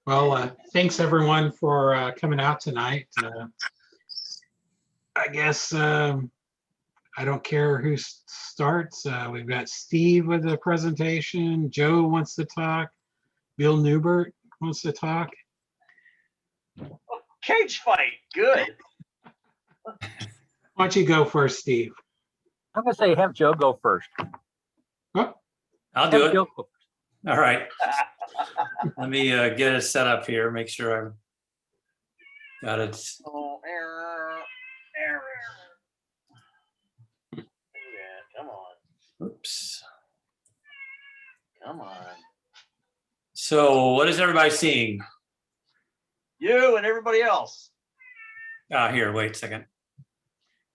Well, thanks everyone for coming out tonight. I guess I don't care who starts. We've got Steve with a presentation. Joe wants to talk. Bill Neubert wants to talk. Cage fight, good. Why don't you go first, Steve? I'm going to say have Joe go first. Oh, I'll do it. All right. Let me get it set up here, make sure I've got it. Oh, error. Yeah, come on. Oops. Come on. So what is everybody seeing? You and everybody else. Here, wait a second.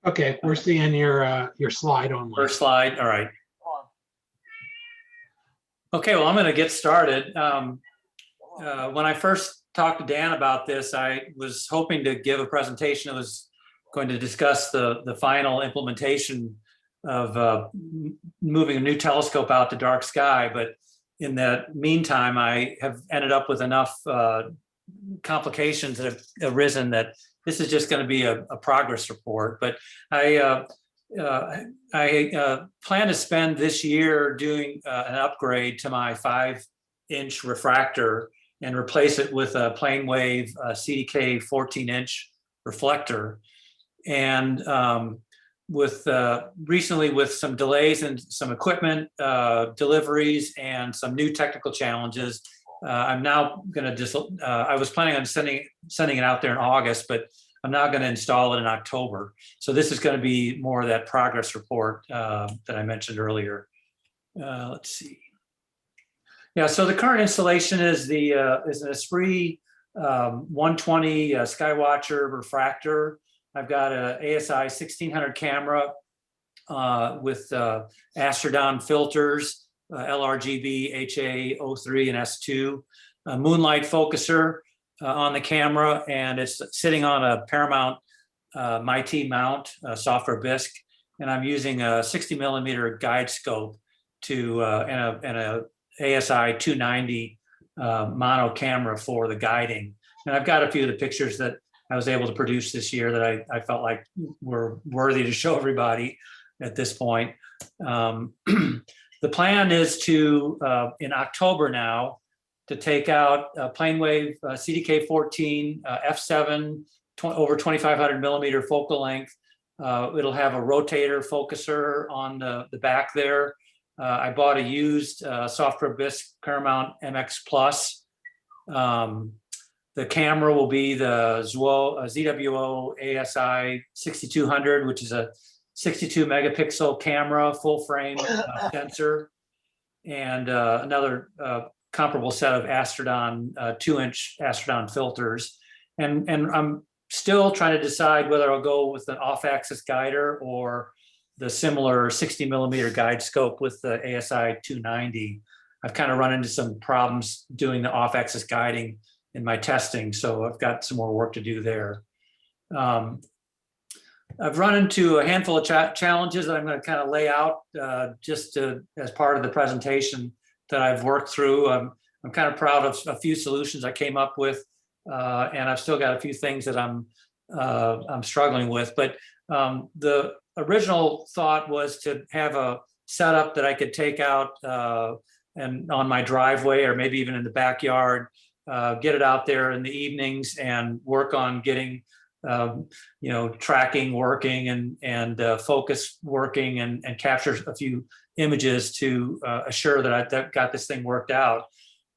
okay, we're seeing your slide only. First slide. All right. Come on. Okay, well, I'm going to get started. When I first talked to Dan about this, I was hoping to give a presentation that was going to discuss the final implementation of moving a new telescope out to dark sky. But in that meantime, I have ended up with enough complications that have arisen that this is just going to be a progress report. But I plan to spend this year doing an upgrade to my 5-inch refractor and replace it with a PlaneWave CDK 14-inch reflector. And recently with some delays in some equipment deliveries and some new technical challenges, I'm now going to I was planning on sending it out there in August, but I'm now going to install it in October. So this is going to be more of that progress report that I mentioned earlier. Let's see. Yeah, so the current installation is is an Esprit 120 Skywatcher refractor. I've got a ASI 1600 camera with Astrodon filters, LRGB, HA03 and S2, a moonlight focuser on the camera, and it's sitting on a Paramount MIT mount, software bisque, and I'm using a 60 millimeter guide scope to and a ASI 290 mono camera for the guiding. And I've got a few of the pictures that I was able to produce this year that I felt like were worthy to show everybody at this point. The plan is to, in October now, to take out PlaneWave CDK14 f7 over 2500 millimeter focal length. It'll have a rotator focuser on the back there. I bought a used software bisque Paramount MX Plus. The camera will be the ZWO ASI 6200, which is a 62 megapixel camera, full frame sensor, and another comparable set of Astrodon 2-inch Astrodon filters. And I'm still trying to decide whether I'll go with an off-axis guider or the similar 60 millimeter guide scope with the ASI 290. I've kind of run into some problems doing the off-axis guiding in my testing, so I've got some more work to do there. I've run into a handful of challenges that I'm going to kind of lay out as part of the presentation that I've worked through. I'm kind of proud of a few solutions I came up with, and I've still got a few things that I'm struggling with. But the original thought was to have a setup that I could take out and on my driveway or maybe even in the backyard, get it out there in the evenings and work on getting tracking working and focus working and capture a few images to assure that I got this thing worked out.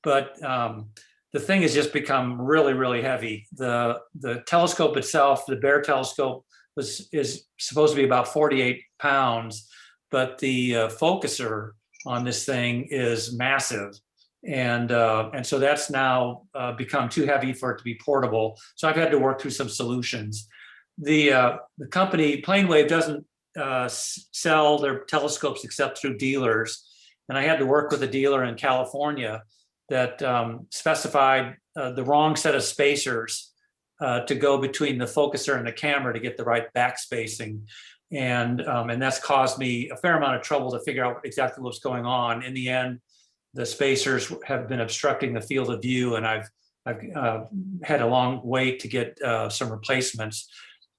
But the thing has just become really, really heavy. The telescope itself, the Bayer telescope, is supposed to be about 48 pounds, but the focuser on this thing is massive. And so that's now become too heavy for it to be portable. So I've had to work through some solutions. The company PlaneWave doesn't sell their telescopes except through dealers, and I had to work with a dealer in California that specified the wrong set of spacers to go between the focuser and the camera to get the right back spacing, and that's caused me a fair amount of trouble to figure out exactly what's going on. In the end, the spacers have been obstructing the field of view, and I've I've had a long wait to get some replacements.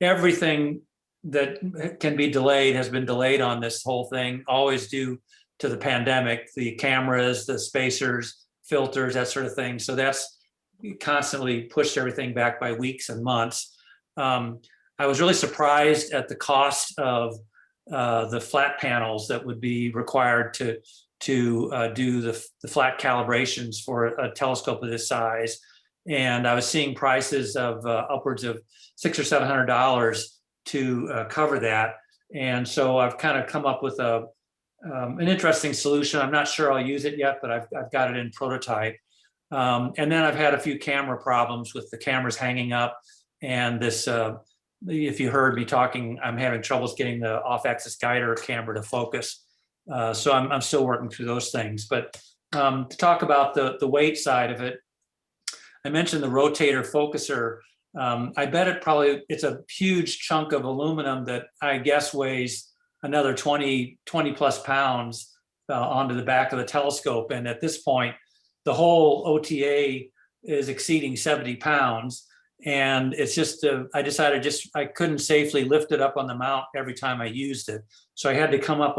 Everything that can be delayed has been delayed on this whole thing, always due to the pandemic, the cameras, the spacers, filters, that sort of thing. So that's constantly pushed everything back by weeks and months. I was really surprised at the cost of the flat panels that would be required to do the flat calibrations for a telescope of this size. And I was seeing prices of upwards of $600 or $700 to cover that. And so I've kind of come up with an interesting solution. I'm not sure I'll use it yet, but I've got it in prototype. And then I've had a few camera problems with the cameras hanging up, and this, if you heard me talking, I'm having troubles getting the off-axis guider camera to focus. So I'm still working through those things. But to talk about the weight side of it, I mentioned the rotator focuser. I bet it's a huge chunk of aluminum that I guess weighs another 20 plus pounds onto the back of the telescope. And at this point, the whole OTA is exceeding 70 pounds. And it's just, I decided I couldn't safely lift it up on the mount every time I used it. So I had to come up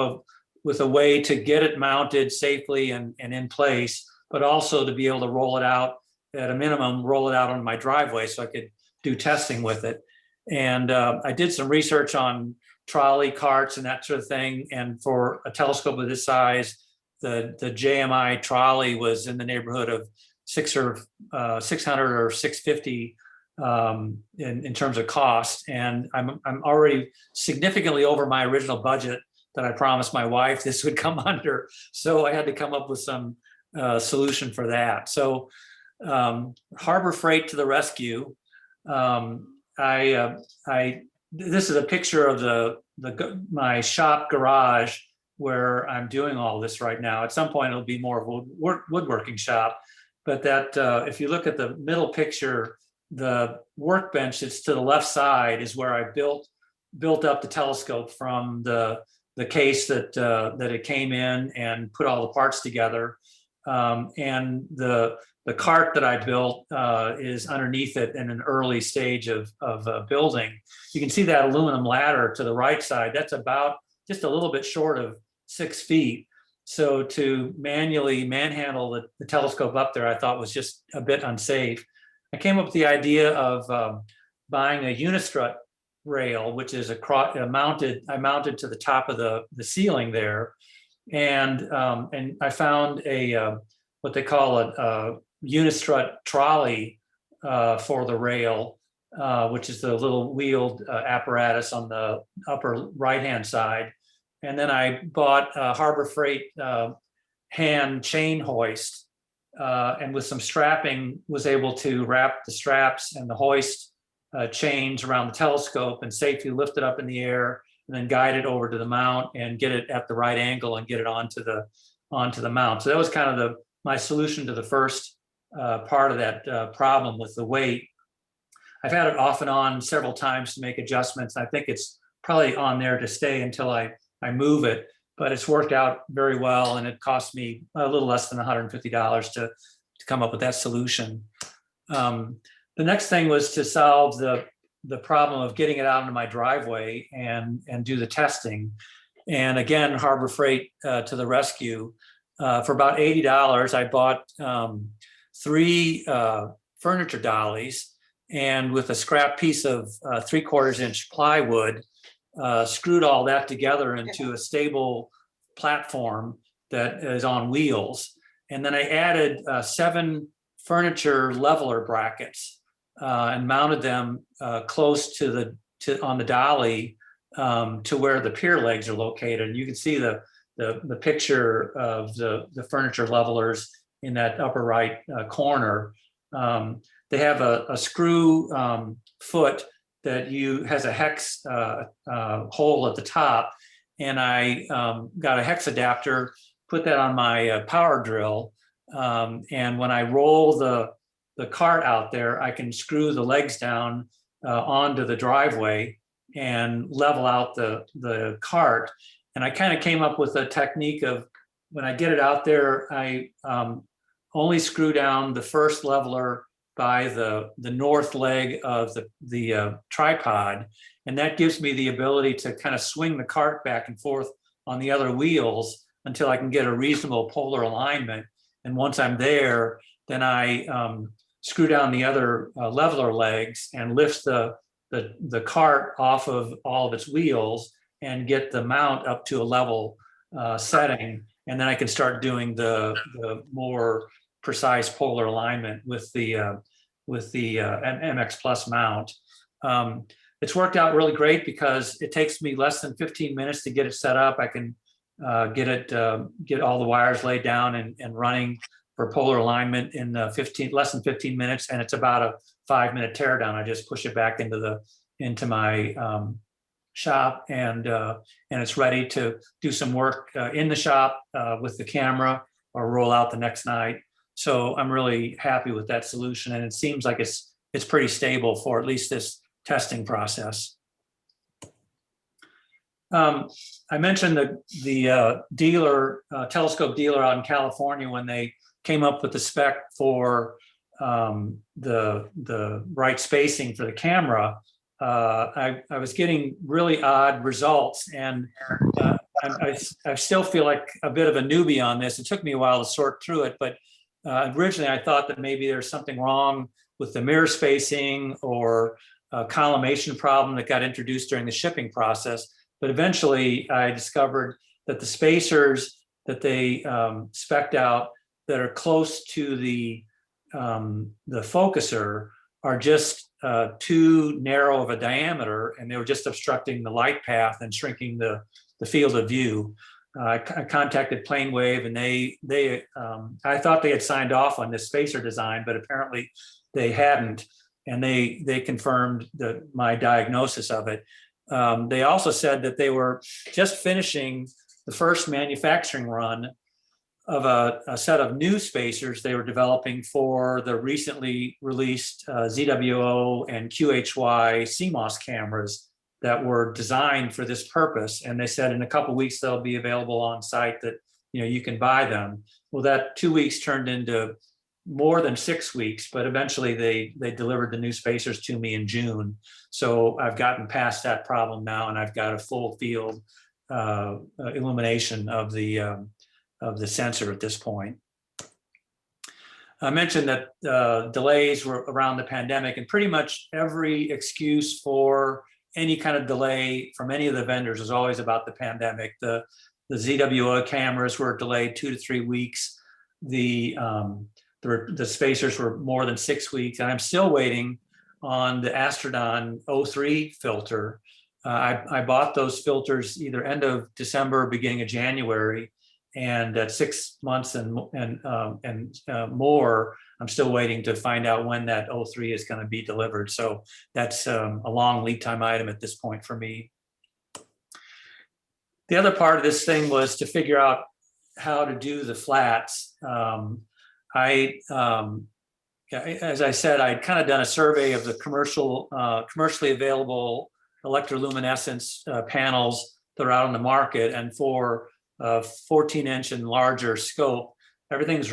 with a way to get it mounted safely and in place, but also to be able to roll it out at a minimum, roll it out on my driveway so I could do testing with it. And I did some research on trolley carts and that sort of thing. And for a telescope of this size, the JMI trolley was in the neighborhood of $600 or $650 in terms of cost. And I'm already significantly over my original budget that I promised my wife this would come under. So I had to come up with some solution for that. So Harbor Freight to the rescue. This is a picture of my shop garage where I'm doing all this right now. At some point, it'll be more of a woodworking shop. But that if you look at the middle picture, the workbench that's to the left side is where I built up the telescope from the case that it came in and put all the parts together. And the cart that I built is underneath it in an early stage of building. You can see that aluminum ladder to the right side. That's about just a little bit short of 6 feet. So to manually manhandle the telescope up there, I thought was just a bit unsafe. I came up with the idea of buying a unistrut rail, which is I mounted to the top of the ceiling there. And I found what they call a unistrut trolley for the rail, which is the little wheeled apparatus on the upper right-hand side. And then I bought a Harbor Freight hand chain hoist, and with some strapping was able to wrap the straps and the hoist chains around the telescope and safely lift it up in the air and then guide it over to the mount and get it at the right angle and get it onto the mount. So that was kind of my solution to the first part of that problem with the weight. I've had it off and on several times to make adjustments. I think it's probably on there to stay until I move it, but it's worked out very well, and it cost me a little less than $150 to come up with that solution. The next thing was to solve the problem of getting it out into my driveway and do the testing. And again, Harbor Freight to the rescue. For about $80, I bought 3 furniture dollies, and with a scrap piece of 3/4 inch plywood, screwed all that together into a stable platform that is on wheels. And then I added 7 furniture leveler brackets and mounted them close on the dolly to where the pier legs are located. And you can see the picture of the furniture levelers in that upper right corner. They have a screw foot that has a hex hole at the top, and I got a hex adapter, put that on my power drill, and when I roll the cart out there, I can screw the legs down onto the driveway and level out the cart. And I kind of came up with a technique of, when I get it out there, I only screw down the first leveler by the north leg of the tripod. And that gives me the ability to kind of swing the cart back and forth on the other wheels until I can get a reasonable polar alignment. And once I'm there, then I screw down the other leveler legs and lift the cart off of all of its wheels and get the mount up to a level setting. And then I can start doing the more precise polar alignment with the MX Plus mount. It's worked out really great because it takes me less than 15 minutes to get it set up. I can get all the wires laid down and running for polar alignment in less than 15 minutes, and it's about a 5-minute teardown. I just push it back into my shop, and it's ready to do some work in the shop with the camera or roll out the next night. So I'm really happy with that solution, and it seems like it's pretty stable for at least this testing process. I mentioned the dealer, telescope dealer out in California, when they came up with the spec for the right spacing for the camera. I was getting really odd results, and I still feel like a bit of a newbie on this. It took me a while to sort through it, but originally I thought that maybe there's something wrong with the mirror spacing or a collimation problem that got introduced during the shipping process. But eventually I discovered that the spacers that they spec'd out that are close to the focuser are just too narrow of a diameter, and they were just obstructing the light path and shrinking the field of view. I contacted PlaneWave, and I thought they had signed off on this spacer design, but apparently they hadn't, and they confirmed my diagnosis of it. They also said that they were just finishing the first manufacturing run of a set of new spacers they were developing for the recently released ZWO and QHY CMOS cameras that were designed for this purpose. And they said in a couple of weeks they'll be available on site, that you can buy them. Well, that 2 weeks turned into more than 6 weeks, but eventually they delivered the new spacers to me in June. So I've gotten past that problem now, and I've got a full field illumination of the sensor at this point. I mentioned that delays were around the pandemic, and pretty much every excuse for any kind of delay from any of the vendors is always about the pandemic. The ZWO cameras were delayed 2 to 3 weeks. The spacers were more than 6 weeks, and I'm still waiting on the Astrodon 03 filter. I bought those filters either end of December, beginning of January, and at 6 months and more, I'm still waiting to find out when that 03 is going to be delivered. So that's a long lead time item at this point for me. The other part of this thing was to figure out how to do the flats. As I said, I'd kind of done a survey of the commercially available electroluminescence panels that are out on the market, and for 14-inch and larger scope, everything was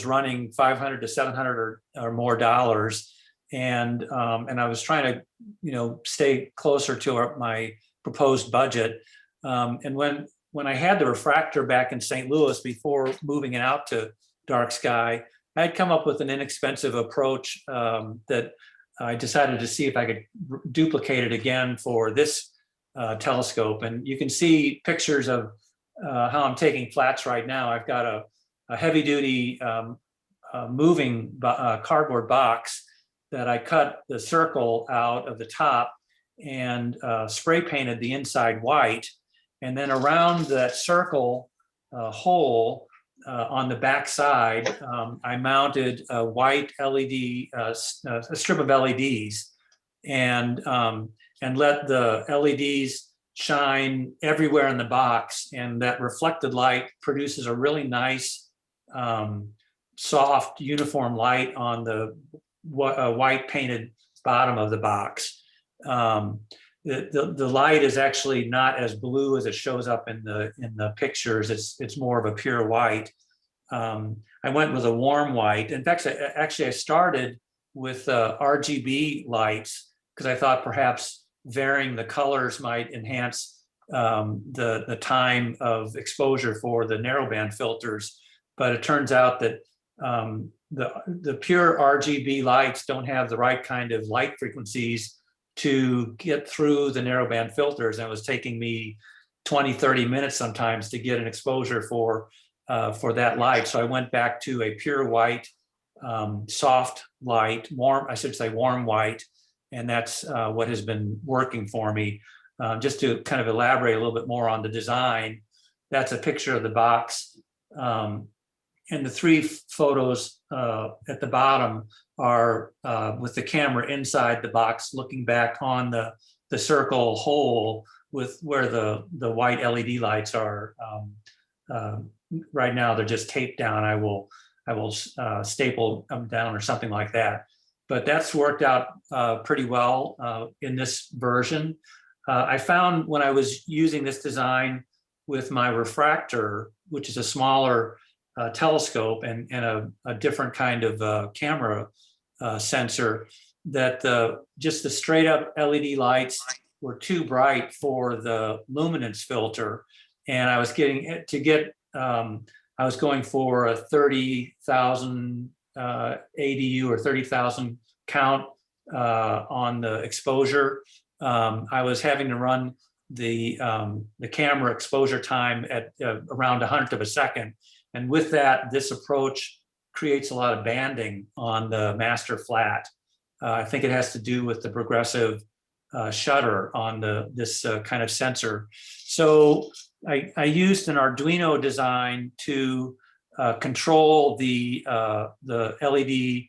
running $500 to $700 or more dollars, and I was trying to stay closer to my proposed budget. And when I had the refractor back in St. Louis before moving it out to dark sky, I had come up with an inexpensive approach that I decided to see if I could duplicate it again for this telescope. And you can see pictures of how I'm taking flats right now. I've got a heavy duty moving cardboard box that I cut the circle out of the top and spray painted the inside white. And then around that circle hole on the back side, I mounted a white LED, a strip of LEDs, and let the LEDs shine everywhere in the box, and that reflected light produces a really nice, soft, uniform light on the white painted bottom of the box. The light is actually not as blue as it shows up in the pictures. It's more of a pure white. I went with a warm white. In fact, I started with RGB lights because I thought perhaps varying the colors might enhance the time of exposure for the narrowband filters. But it turns out that the pure RGB lights don't have the right kind of light frequencies to get through the narrowband filters. And it was taking me 20, 30 minutes sometimes to get an exposure for that light. So I went back to a pure white, soft light, warm, I should say warm white. And that's what has been working for me. Just to kind of elaborate a little bit more on the design, that's a picture of the box. And the three photos at the bottom are with the camera inside the box looking back on the circle hole with where the white LED lights are. Right now they're just taped down. I will staple them down or something like that. But that's worked out pretty well in this version. I found when I was using this design with my refractor, which is a smaller telescope and a different kind of camera sensor, that just the straight up LED lights were too bright for the luminance filter. And I was I was going for a 30,000 ADU or 30,000 count on the exposure. I was having to run the camera exposure time at around 100th of a second. And with that, this approach creates a lot of banding on the master flat. I think it has to do with the progressive shutter on this kind of sensor. So I used an Arduino design to control the LED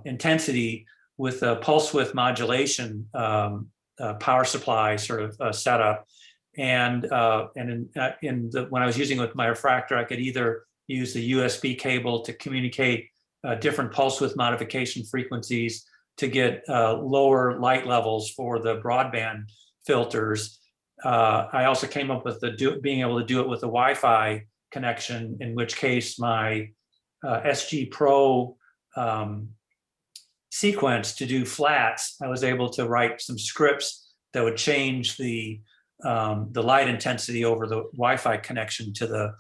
intensity with a pulse width modulation power supply sort of setup. And when I was using it with my refractor, I could either use the USB cable to communicate different pulse width modification frequencies to get lower light levels for the broadband filters. I also came up with being able to do it with a Wi-Fi connection, in which case my SG Pro sequence to do flats, I was able to write some scripts that would change the light intensity over the Wi-Fi connection to the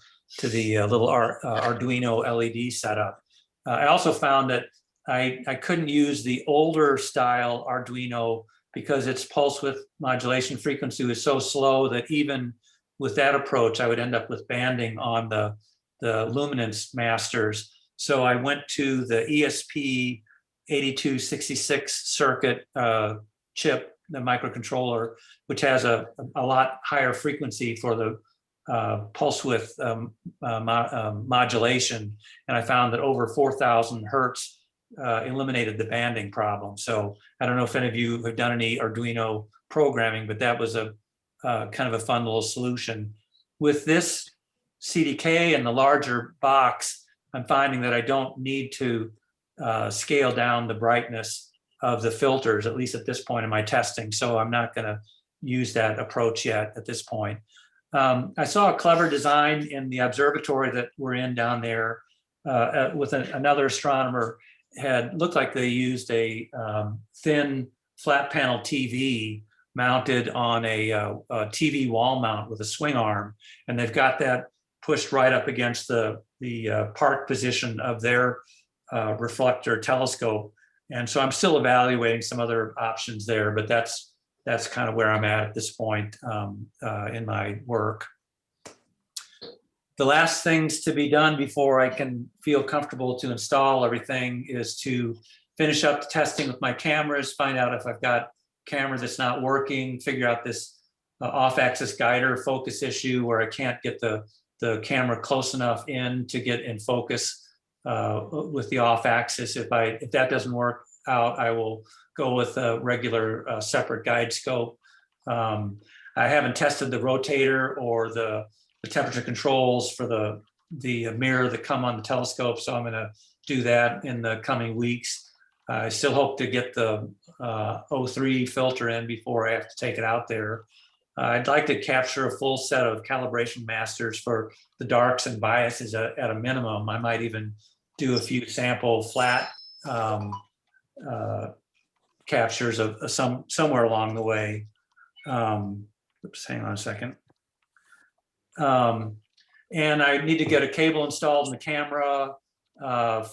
little Arduino LED setup. I also found that I couldn't use the older style Arduino because its pulse width modulation frequency was so slow that even with that approach, I would end up with banding on the luminance masters. So I went to the ESP 8266 circuit chip, the microcontroller, which has a lot higher frequency for the pulse width modulation. And I found that over 4,000 hertz eliminated the banding problem. So I don't know if any of you have done any Arduino programming, but that was a kind of a fun little solution. With this CDK and the larger box, I'm finding that I don't need to scale down the brightness of the filters, at least at this point in my testing. So I'm not going to use that approach yet at this point. I saw a clever design in the observatory that we're in down there with another astronomer. Had looked like they used a thin flat panel TV mounted on a TV wall mount with a swing arm, and they've got that pushed right up against the park position of their reflector telescope. And so I'm still evaluating some other options there, but that's kind of where I'm at this point in my work. The last things to be done before I can feel comfortable to install everything is to finish up the testing with my cameras, find out if I've got a camera that's not working, figure out this off-axis guider focus issue where I can't get the camera close enough in to get in focus with the off-axis. If that doesn't work out, I will go with a regular separate guide scope. I haven't tested the rotator or the temperature controls for the mirror that come on the telescope, so I'm going to do that in the coming weeks. I still hope to get the O3 filter in before I have to take it out there. I'd like to capture a full set of calibration masters for the darks and biases at a minimum. I might even do a few sample flat captures of somewhere along the way. Oops, hang on a second. And I need to get a cable installed in the camera,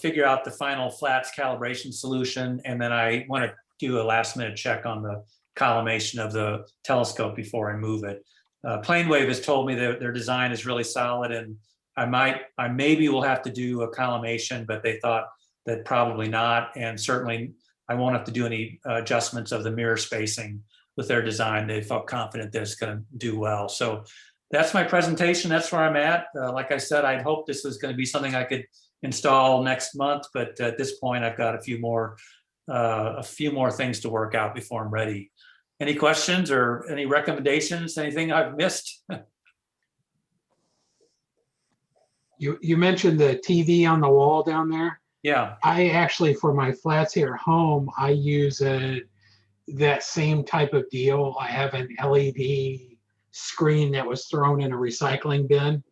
figure out the final flats calibration solution, and then I want to do a last minute check on the collimation of the telescope before I move it. PlaneWave has told me that their design is really solid, and I maybe will have to do a collimation, but they thought that probably not, and certainly I won't have to do any adjustments of the mirror spacing with their design. They felt confident that it's going to do well. So that's my presentation. That's where I'm at. Like I said, I'd hoped this was going to be something I could install next month, but at this point, I've got a few more things to work out before I'm ready. Any questions or any recommendations? Anything I've missed? You mentioned the TV on the wall down there. Yeah. I actually, for my flats here at home, I use that same type of deal. I have an LED screen that was thrown in a recycling bin,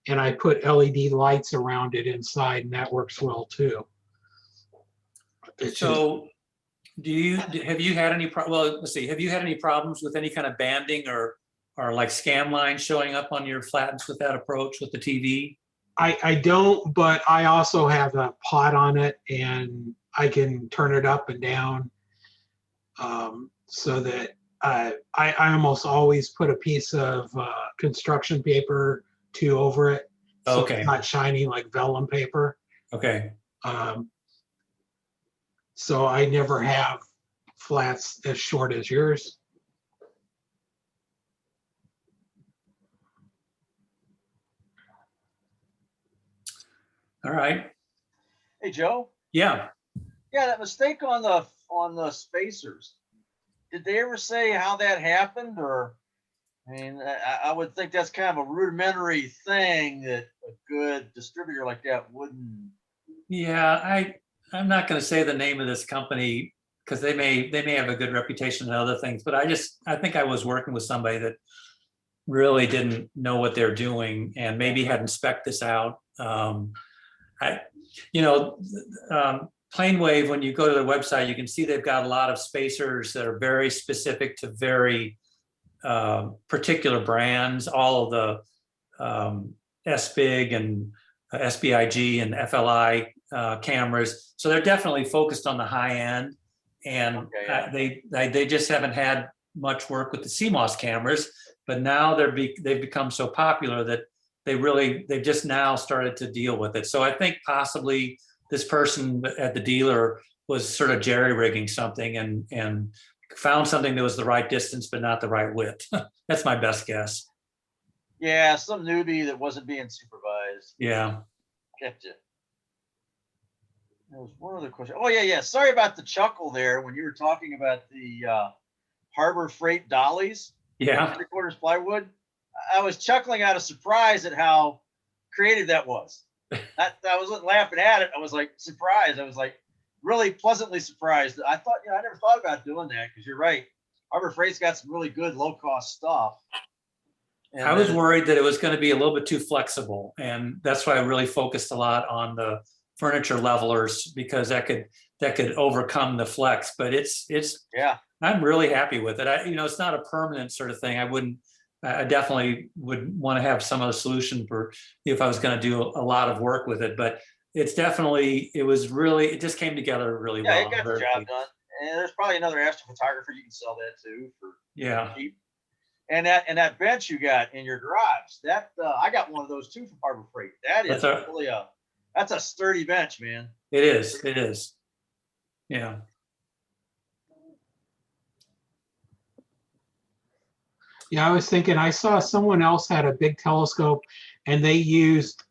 and I put LED lights around it inside, and that works well too. So have you had any, well, let's see, have you had any problems with any kind of banding or like scam lines showing up on your flats with that approach with the TV? I don't, but I also have a pot on it, and I can turn it up and down, so that I almost always put a piece of construction paper over it, so okay, it's not shiny like vellum paper. Okay. So I never have flats as short as yours. All right. Hey, Joe. Yeah. Yeah, that mistake on the spacers. Did they ever say how that happened? Or, I mean, I would think that's kind of a rudimentary thing that a good distributor like that wouldn't. Yeah, I'm not going to say the name of this company because they may have a good reputation and other things, but I think I was working with somebody that really didn't know what they're doing and maybe hadn't spec'd this out. PlaneWave, when you go to their website, you can see they've got a lot of spacers that are very specific to very particular brands, all of the SBIG and SBIG and FLI cameras. So they're definitely focused on the high end, and they just haven't had much work with the CMOS cameras, but now they've become so popular that they've just now started to deal with it. So I think possibly this person at the dealer was sort of jerry-rigging something and found something that was the right distance but not the right width. That's my best guess. Yeah, some newbie that wasn't being supervised. Yeah. Kept it. There was one other question. Oh, yeah. Sorry about the chuckle there when you were talking about the Harbor Freight dollies. Yeah. 3/4 plywood. I was chuckling out of surprise at how creative that was. I wasn't laughing at it. I was like surprised. I was like really pleasantly surprised. I thought, I never thought about doing that, because you're right. Harbor Freight's got some really good low-cost stuff. And I was worried that it was going to be a little bit too flexible, and that's why I really focused a lot on the furniture levelers, because that could overcome the flex. But it's I'm really happy with it. It's not a permanent sort of thing. I definitely would want to have some other solution for if I was going to do a lot of work with it. But it just came together really well. Yeah, it got the job done. And there's probably another astrophotographer you can sell that to for cheap. And that bench you got in your garage, that I got one of those too from Harbor Freight. That is really that's a sturdy bench, man. It is. Yeah. Yeah, I was thinking, I saw someone else had a big telescope, and they used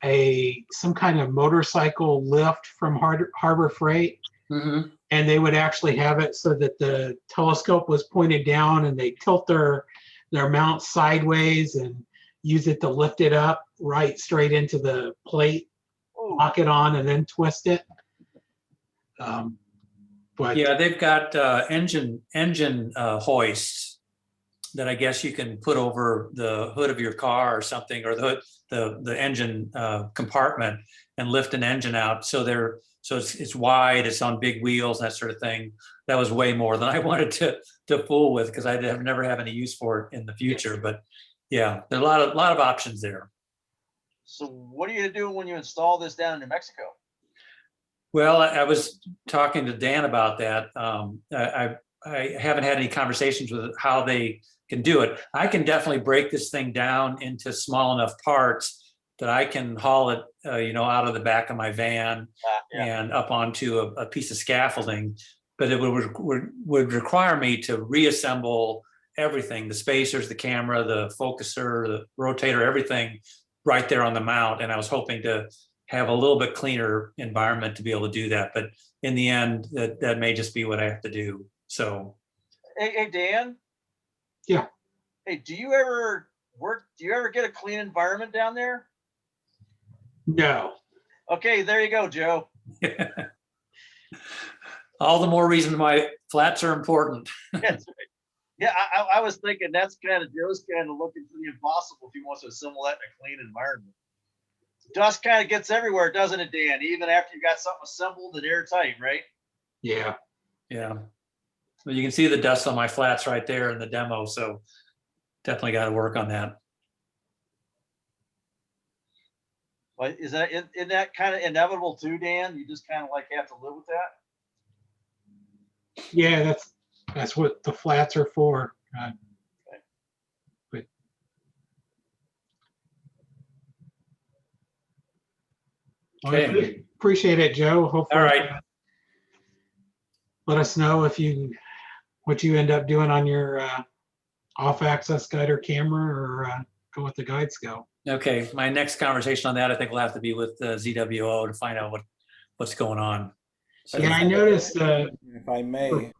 some kind of motorcycle lift from Harbor Freight. Mm-hmm. And they would actually have it so that the telescope was pointed down, and they tilt their mount sideways and use it to lift it up right straight into the plate, lock it on, and then twist it. But yeah, they've got engine hoists that I guess you can put over the hood of your car or something, or the engine compartment, and lift an engine out. So So it's wide, it's on big wheels, that sort of thing. That was way more than I wanted to fool with, because I'd never have any use for it in the future. But yeah, there are a lot of options there. So what are you gonna do when you install this down in New Mexico? Well, I was talking to Dan about that. I haven't had any conversations with how they can do it. I can definitely break this thing down into small enough parts that I can haul it, out of the back of my van and up onto a piece of scaffolding. But it would require me to reassemble everything: the spacers, the camera, the focuser, the rotator, everything right there on the mount. And I was hoping to have a little bit cleaner environment to be able to do that. But in the end, that may just be what I have to do. So, Hey, Dan. Yeah. Hey, do you ever get a clean environment down there? No. Okay, there you go, Joe. all the more reason why flats are important. That's right. Yeah, I was thinking that's kind of Joe's kind of looking for the impossible if he wants to assemble that in a clean environment. Dust kind of gets everywhere, doesn't it, Dan? Even after you got something assembled and airtight, right? Yeah. Yeah. Well, you can see the dust on my flats right there in the demo. So definitely got to work on that. But is that kind of inevitable too, Dan? You just kind of like have to live with that? Yeah, that's what the flats are for. But Okay. Appreciate it, Joe. Hopefully, All right. Let us know what you end up doing on your off-axis guide or camera, or go with the guide scope. Okay. My next conversation on that, I think, will have to be with ZWO to find out what's going on. So, Yeah, I noticed if I may,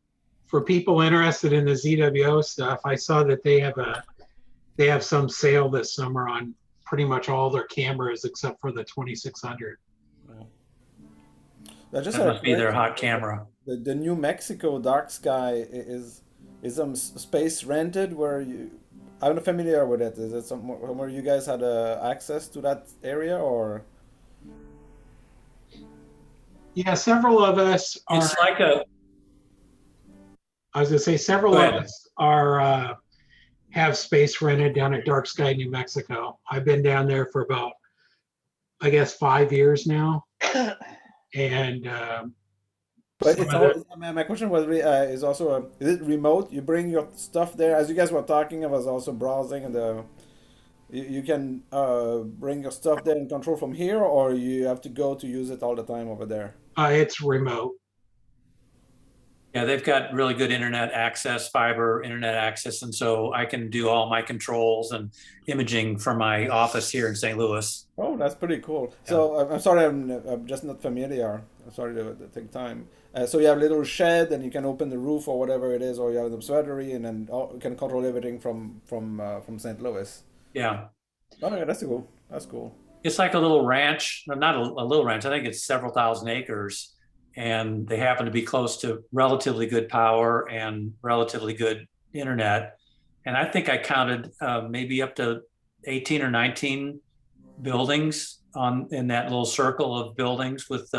for people interested in the ZWO stuff, I saw that they have some sale this summer on pretty much all their cameras except for the 2600. that just that must be their hot camera. The New Mexico dark sky is some space rented where I'm not familiar with it. Is it somewhere you guys had access to that area, or? Yeah, several of us are. It's like a. I was gonna say several of us are have space rented down at Dark Sky, New Mexico. I've been down there for about, I guess, 5 years now, and. But it's all, my question was is also is it remote? You bring your stuff there, as you guys were talking. I was also browsing, and you can bring your stuff there and control from here, or you have to go to use it all the time over there. It's remote. Yeah, they've got really good internet access, fiber internet access, and so I can do all my controls and imaging from my office here in St. Louis. Oh, that's pretty cool. Yeah. So I'm sorry, I'm just not familiar. I'm sorry to take time. So you have a little shed, and you can open the roof or whatever it is, or you have an observatory, and then you can control everything from St. Louis. Yeah. Oh, yeah, that's cool. That's cool. It's like a little ranch, not a little ranch. I think it's several thousand acres, and they happen to be close to relatively good power and relatively good internet. And I think I counted maybe up to 18 or 19 buildings in that little circle of buildings with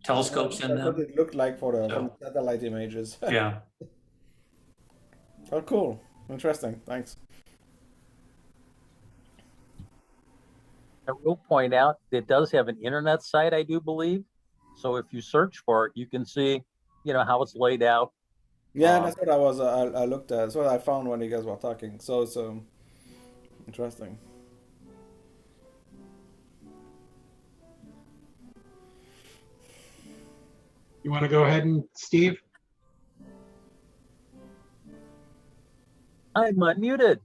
telescopes in them. That's what it looked like from satellite images. Yeah. Oh, cool. Interesting. Thanks. I will point out it does have an internet site, I do believe. So if you search for it, you can see, how it's laid out. Yeah, that's what I looked at. That's what I found when you guys were talking. So it's interesting. You want to go ahead and Steve? I'm unmuted.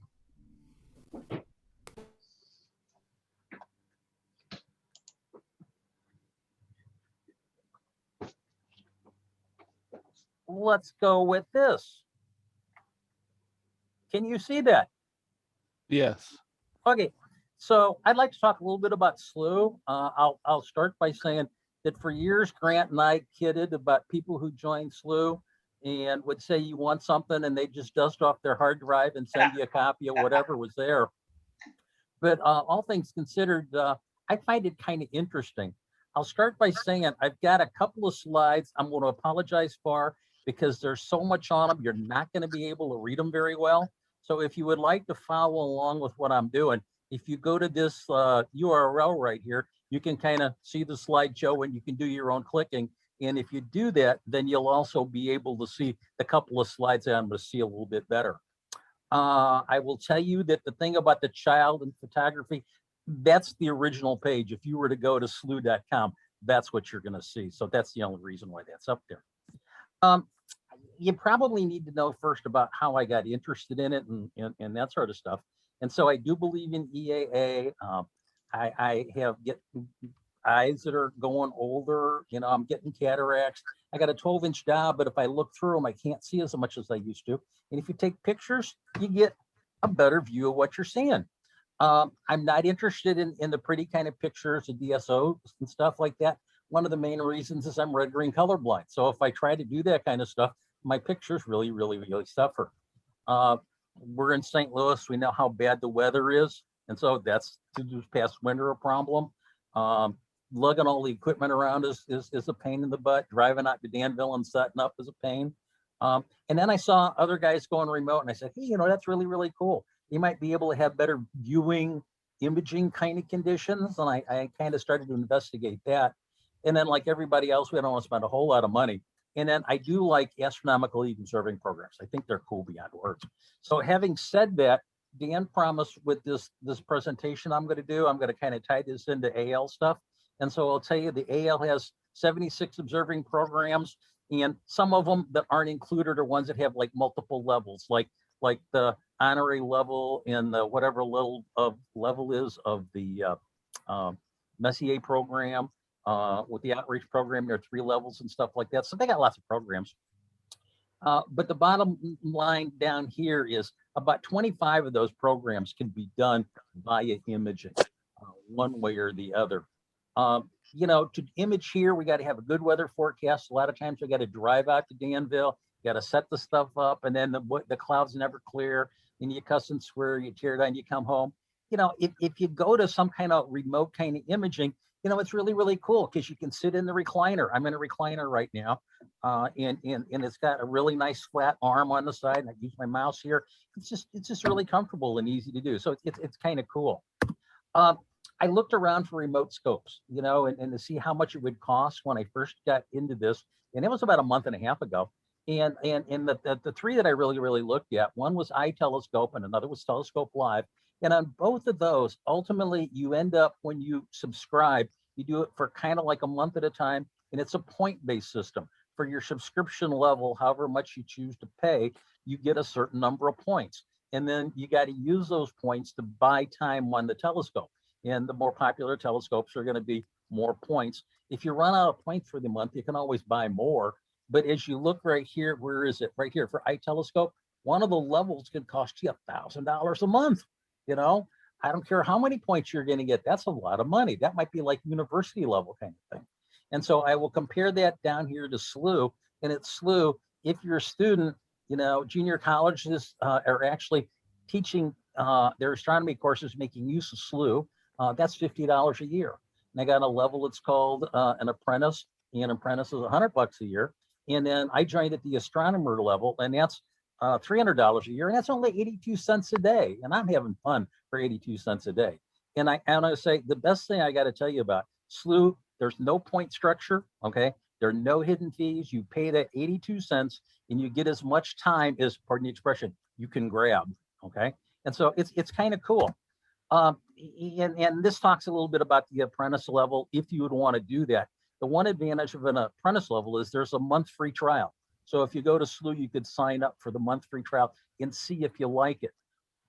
Let's go with this. Can you see that? Yes. Okay, so I'd like to talk a little bit about Slooh. I'll start by saying that for years, Grant and I kidded about people who joined Slooh and would say you want something and they just dust off their hard drive and send you a copy of whatever was there. But all things considered, I find it kind of interesting. I'll start by saying I've got a couple of slides I'm going to apologize for because there's so much on them, you're not going to be able to read them very well. So if you would like to follow along with what I'm doing, if you go to this URL right here, you can kind of see the slideshow and you can do your own clicking. And if you do that, then you'll also be able to see the couple of slides that I'm going to see a little bit better. I will tell you that the thing about the child and photography, that's the original page. If you were to go to slooh.com, that's what you're going to see. So that's the only reason why that's up there. You probably need to know first about how I got interested in it and that sort of stuff. And so I do believe in EAA. I have eyes that are going older. You know, I'm getting cataracts. I got a 12-inch dial, but if I look through them, I can't see as much as I used to. And if you take pictures, you get a better view of what you're seeing. I'm not interested in the pretty kind of pictures, the DSOs and stuff like that. One of the main reasons is I'm red-green colorblind. So if I try to do that kind of stuff, my pictures really suffer. We're in St. Louis. We know how bad the weather is. And so that's this past winter a problem. Lugging all the equipment around is a pain in the butt. Driving out to Danville and setting up is a pain. And then I saw other guys going remote and I said, hey, you know, that's really cool. You might be able to have better viewing, imaging kind of conditions. And I kind of started to investigate that. And then like everybody else, we don't want to spend a whole lot of money. And then I do like Astronomical League observing programs. I think they're cool beyond words. So having said that, Dan promised with this presentation I'm going to do, I'm going to kind of tie this into AL stuff. And so I'll tell you the AL has 76 observing programs, and some of them that aren't included are ones that have like multiple levels, like the honorary level and the whatever level is of the Messier program. With the outreach program, there are 3 levels and stuff like that. So they got lots of programs. But the bottom line down here is about 25 of those programs can be done via imaging, one way or the other. You know, to image here, we got to have a good weather forecast. A lot of times we got to drive out to Danville, got to set the stuff up, and then the clouds never clear, and you cuss and swear, you tear down, you come home. You know, if you go to some kind of remote kind of imaging, you know, it's really cool because you can sit in the recliner. I'm in a recliner right now, and it's got a really nice flat arm on the side. And I use my mouse here. It's just really comfortable and easy to do. So it's kind of cool. I looked around for remote scopes, you know, and to see how much it would cost when I first got into this, and it was about a month and a half ago. And the 3 that I really looked at, one was iTelescope and another was Telescope Live. And on both of those, ultimately, you end up, when you subscribe, you do it for kind of like a month at a time, and it's a point-based system. For your subscription level, however much you choose to pay, you get a certain number of points. And then you got to use those points to buy time on the telescope. And the more popular telescopes are going to be more points. If you run out of points for the month, you can always buy more. But as you look right here, where is it? Right here for iTelescope, one of the levels could cost you $1,000 a month. You know, I don't care how many points you're going to get. That's a lot of money. That might be like university level kind of thing. And so I will compare that down here to Slooh. And at Slooh, if you're a student, you know, junior colleges are actually teaching their astronomy courses making use of Slooh. That's $50 a year. And I got a level that's called an apprentice. And apprentice is $100 a year. And then I joined at the astronomer level, and that's $300 a year, and that's only 82 cents a day. And I'm having fun for 82 cents a day. And I say the best thing I got to tell you about Slooh, there's no point structure. Okay. There are no hidden fees. You pay that 82 cents and you get as much time as, pardon the expression, you can grab. Okay. And so it's kind of cool. And this talks a little bit about the apprentice level. If you would want to do that, the one advantage of an apprentice level is there's a month free trial. So if you go to Slooh, you could sign up for the month free trial and see if you like it.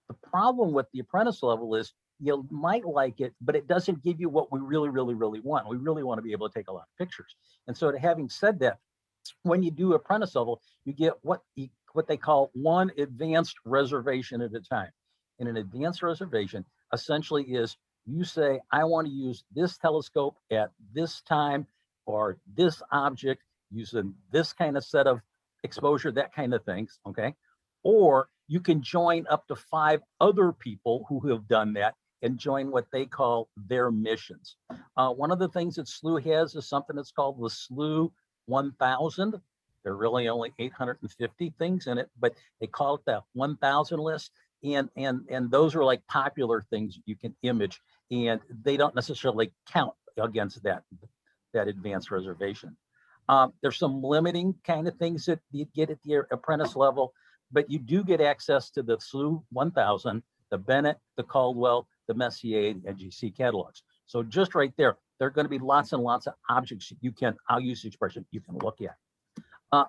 The problem with the apprentice level is you might like it, but it doesn't give you what we really want. We really want to be able to take a lot of pictures. And so having said that, when you do apprentice level, you get what they call one advanced reservation at a time. And an advanced reservation essentially is you say, I want to use this telescope at this time or this object using this kind of set of exposure, that kind of things, okay? Or you can join up to 5 other people who have done that, and join what they call their missions. One of the things that Slooh has is something that's called the Slooh 1000. There are really only 850 things in it, but they call it the 1000 list. And those are like popular things you can image, and they don't necessarily count against that advanced reservation. There's some limiting kind of things that you get at the apprentice level, but you do get access to the Slooh 1000, the Bennett, the Caldwell, the Messier, and NGC catalogs. So just right there are going to be lots and lots of objects you can, I'll use the expression, you can look at.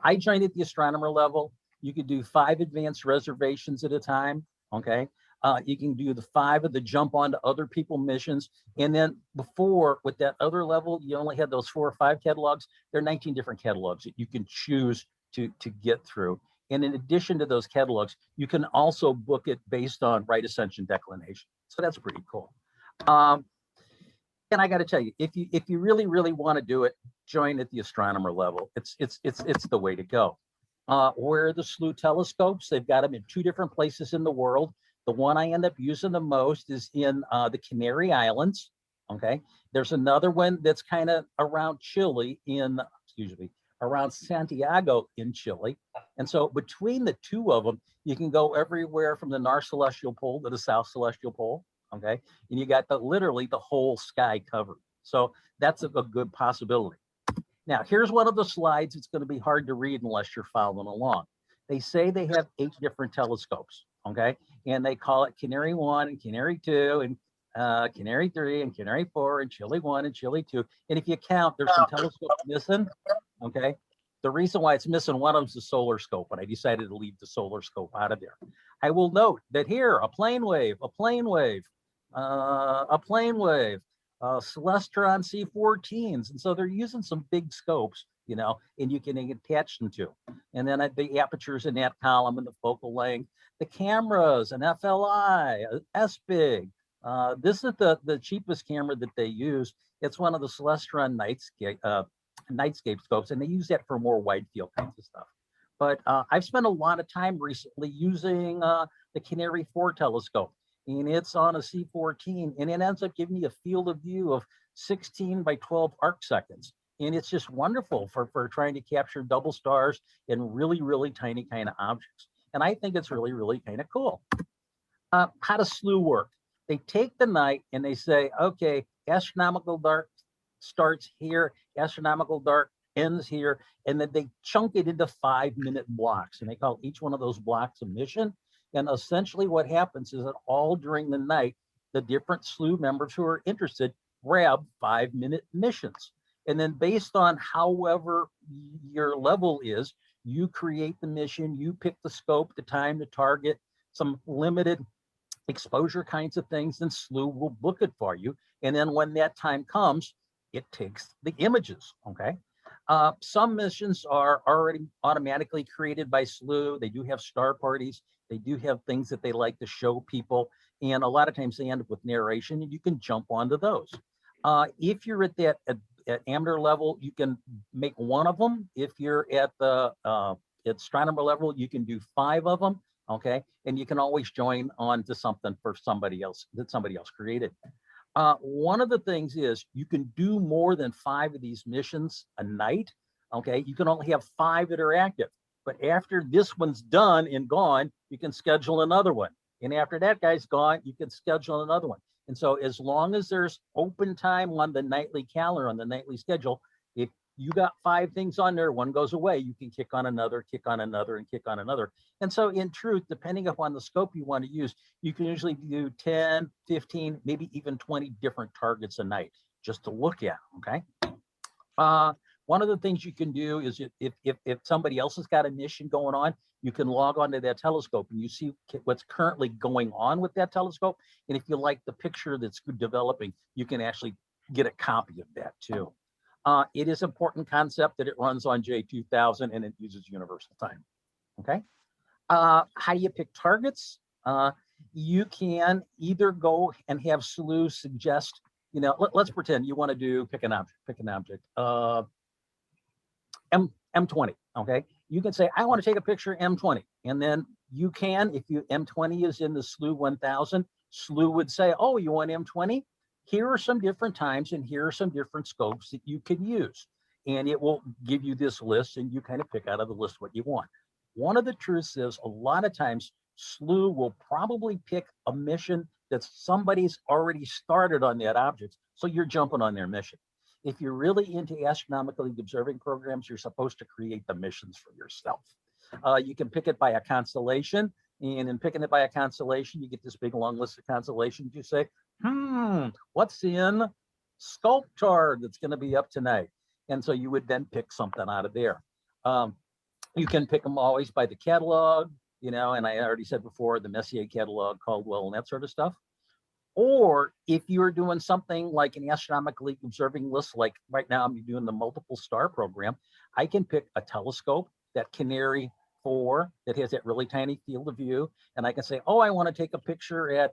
I joined at the astronomer level. You could do 5 advanced reservations at a time, okay? You can do the 5 of the jump onto other people missions. And then before, with that other level, you only had those 4 or 5 catalogs. There are 19 different catalogs that you can choose to get through. And in addition to those catalogs, you can also book it based on right ascension declination. So that's pretty cool. And I got to tell you, if you really, really want to do it, join at the astronomer level. It's the way to go. Where are the Slooh telescopes? They've got them in 2 different places in the world. The one I end up using the most is in the Canary Islands. Okay. There's another one that's kind of around Chile around Santiago in Chile. And so between the 2 of them, you can go everywhere from the North Celestial Pole to the South Celestial Pole. Okay. And you got literally the whole sky covered. So that's a good possibility. Now, here's one of the slides. It's going to be hard to read unless you're following along. They say they have 8 different telescopes, okay? And they call it Canary 1 and Canary 2 and Canary 3 and Canary 4 and Chile 1 and Chile 2. And if you count, there's some telescopes missing, okay? The reason why it's missing one of them is the solar scope, and I decided to leave the solar scope out of there. I will note that here, a PlaneWave, Celestron C14s. And so they're using some big scopes, you know, and you can attach them to. And then the apertures in that column and the focal length, the cameras, an FLI, SBIG. This is the cheapest camera that they use. It's one of the Celestron Nightscape scopes, and they use that for more wide field kinds of stuff. But I've spent a lot of time recently using the Canary 4 telescope. And it's on a C14, and it ends up giving you a field of view of 16 by 12 arc seconds. And it's just wonderful for trying to capture double stars and really, really tiny kind of objects. And I think it's really, really kind of cool. How does Slooh work? They take the night and they say, okay, Astronomical Dark starts here, Astronomical Dark ends here, and then they chunk it into 5-minute blocks. And they call each one of those blocks a mission. And essentially what happens is that all during the night, the different Slooh members who are interested grab 5-minute missions. And then based on however your level is, you create the mission, you pick the scope, the time, the target, some limited exposure kinds of things, and Slooh will book it for you. And then when that time comes, it takes the images, okay? Some missions are already automatically created by Slooh. They do have star parties. They do have things that they like to show people. And a lot of times they end up with narration, and you can jump onto those. If you're at that at amateur level, you can make 1 of them. If you're at the astronomer level, you can do 5 of them, okay? And you can always join on to something for somebody else that somebody else created. One of the things is you can do more than 5 of these missions a night, okay? You can only have 5 that are active. But after this one's done and gone, you can schedule another one. And after that guy's gone, you can schedule another one. And so as long as there's open time on the nightly calendar, on the nightly schedule, if you got 5 things on there, 1 goes away, you can kick on another, and kick on another. And so in truth, depending upon the scope you want to use, you can usually do 10, 15, maybe even 20 different targets a night just to look at, okay? One of the things you can do is if somebody else has got a mission going on, you can log onto that telescope and you see what's currently going on with that telescope. And if you like the picture that's developing, you can actually get a copy of that too. It is an important concept that it runs on J2000 and it uses universal time, okay? How do you pick targets? You can either go and have Slooh suggest, you know, let's pretend you want to pick an object. M20, okay? You can say, I want to take a picture of M20. And then you can, if M20 is in the Slooh 1000, Slooh would say, oh, you want M20? Here are some different times and here are some different scopes that you can use. And it will give you this list and you kind of pick out of the list what you want. One of the truths is a lot of times Slooh will probably pick a mission that somebody's already started on that object. So you're jumping on their mission. If you're really into Astronomical League observing programs, you're supposed to create the missions for yourself. You can pick it by a constellation, and in picking it by a constellation, you get this big long list of constellations. You say, what's in Sculptor that's going to be up tonight? And so you would then pick something out of there. You can pick them always by the catalog, you know, and I already said before, the Messier catalog, Caldwell, and that sort of stuff. Or if you're doing something like an Astronomical League observing list, like right now I'm doing the multiple star program, I can pick a telescope, that Canary 4 that has that really tiny field of view, and I can say, oh, I want to take a picture at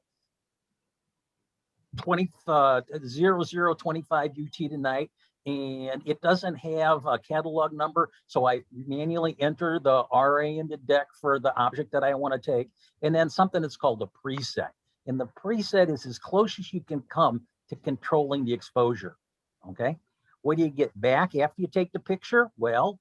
0025 UT tonight, and it doesn't have a catalog number, so I manually enter the RA in the deck for the object that I want to take, and then something that's called a preset. And the preset is as close as you can come to controlling the exposure, okay? What do you get back after you take the picture? Well,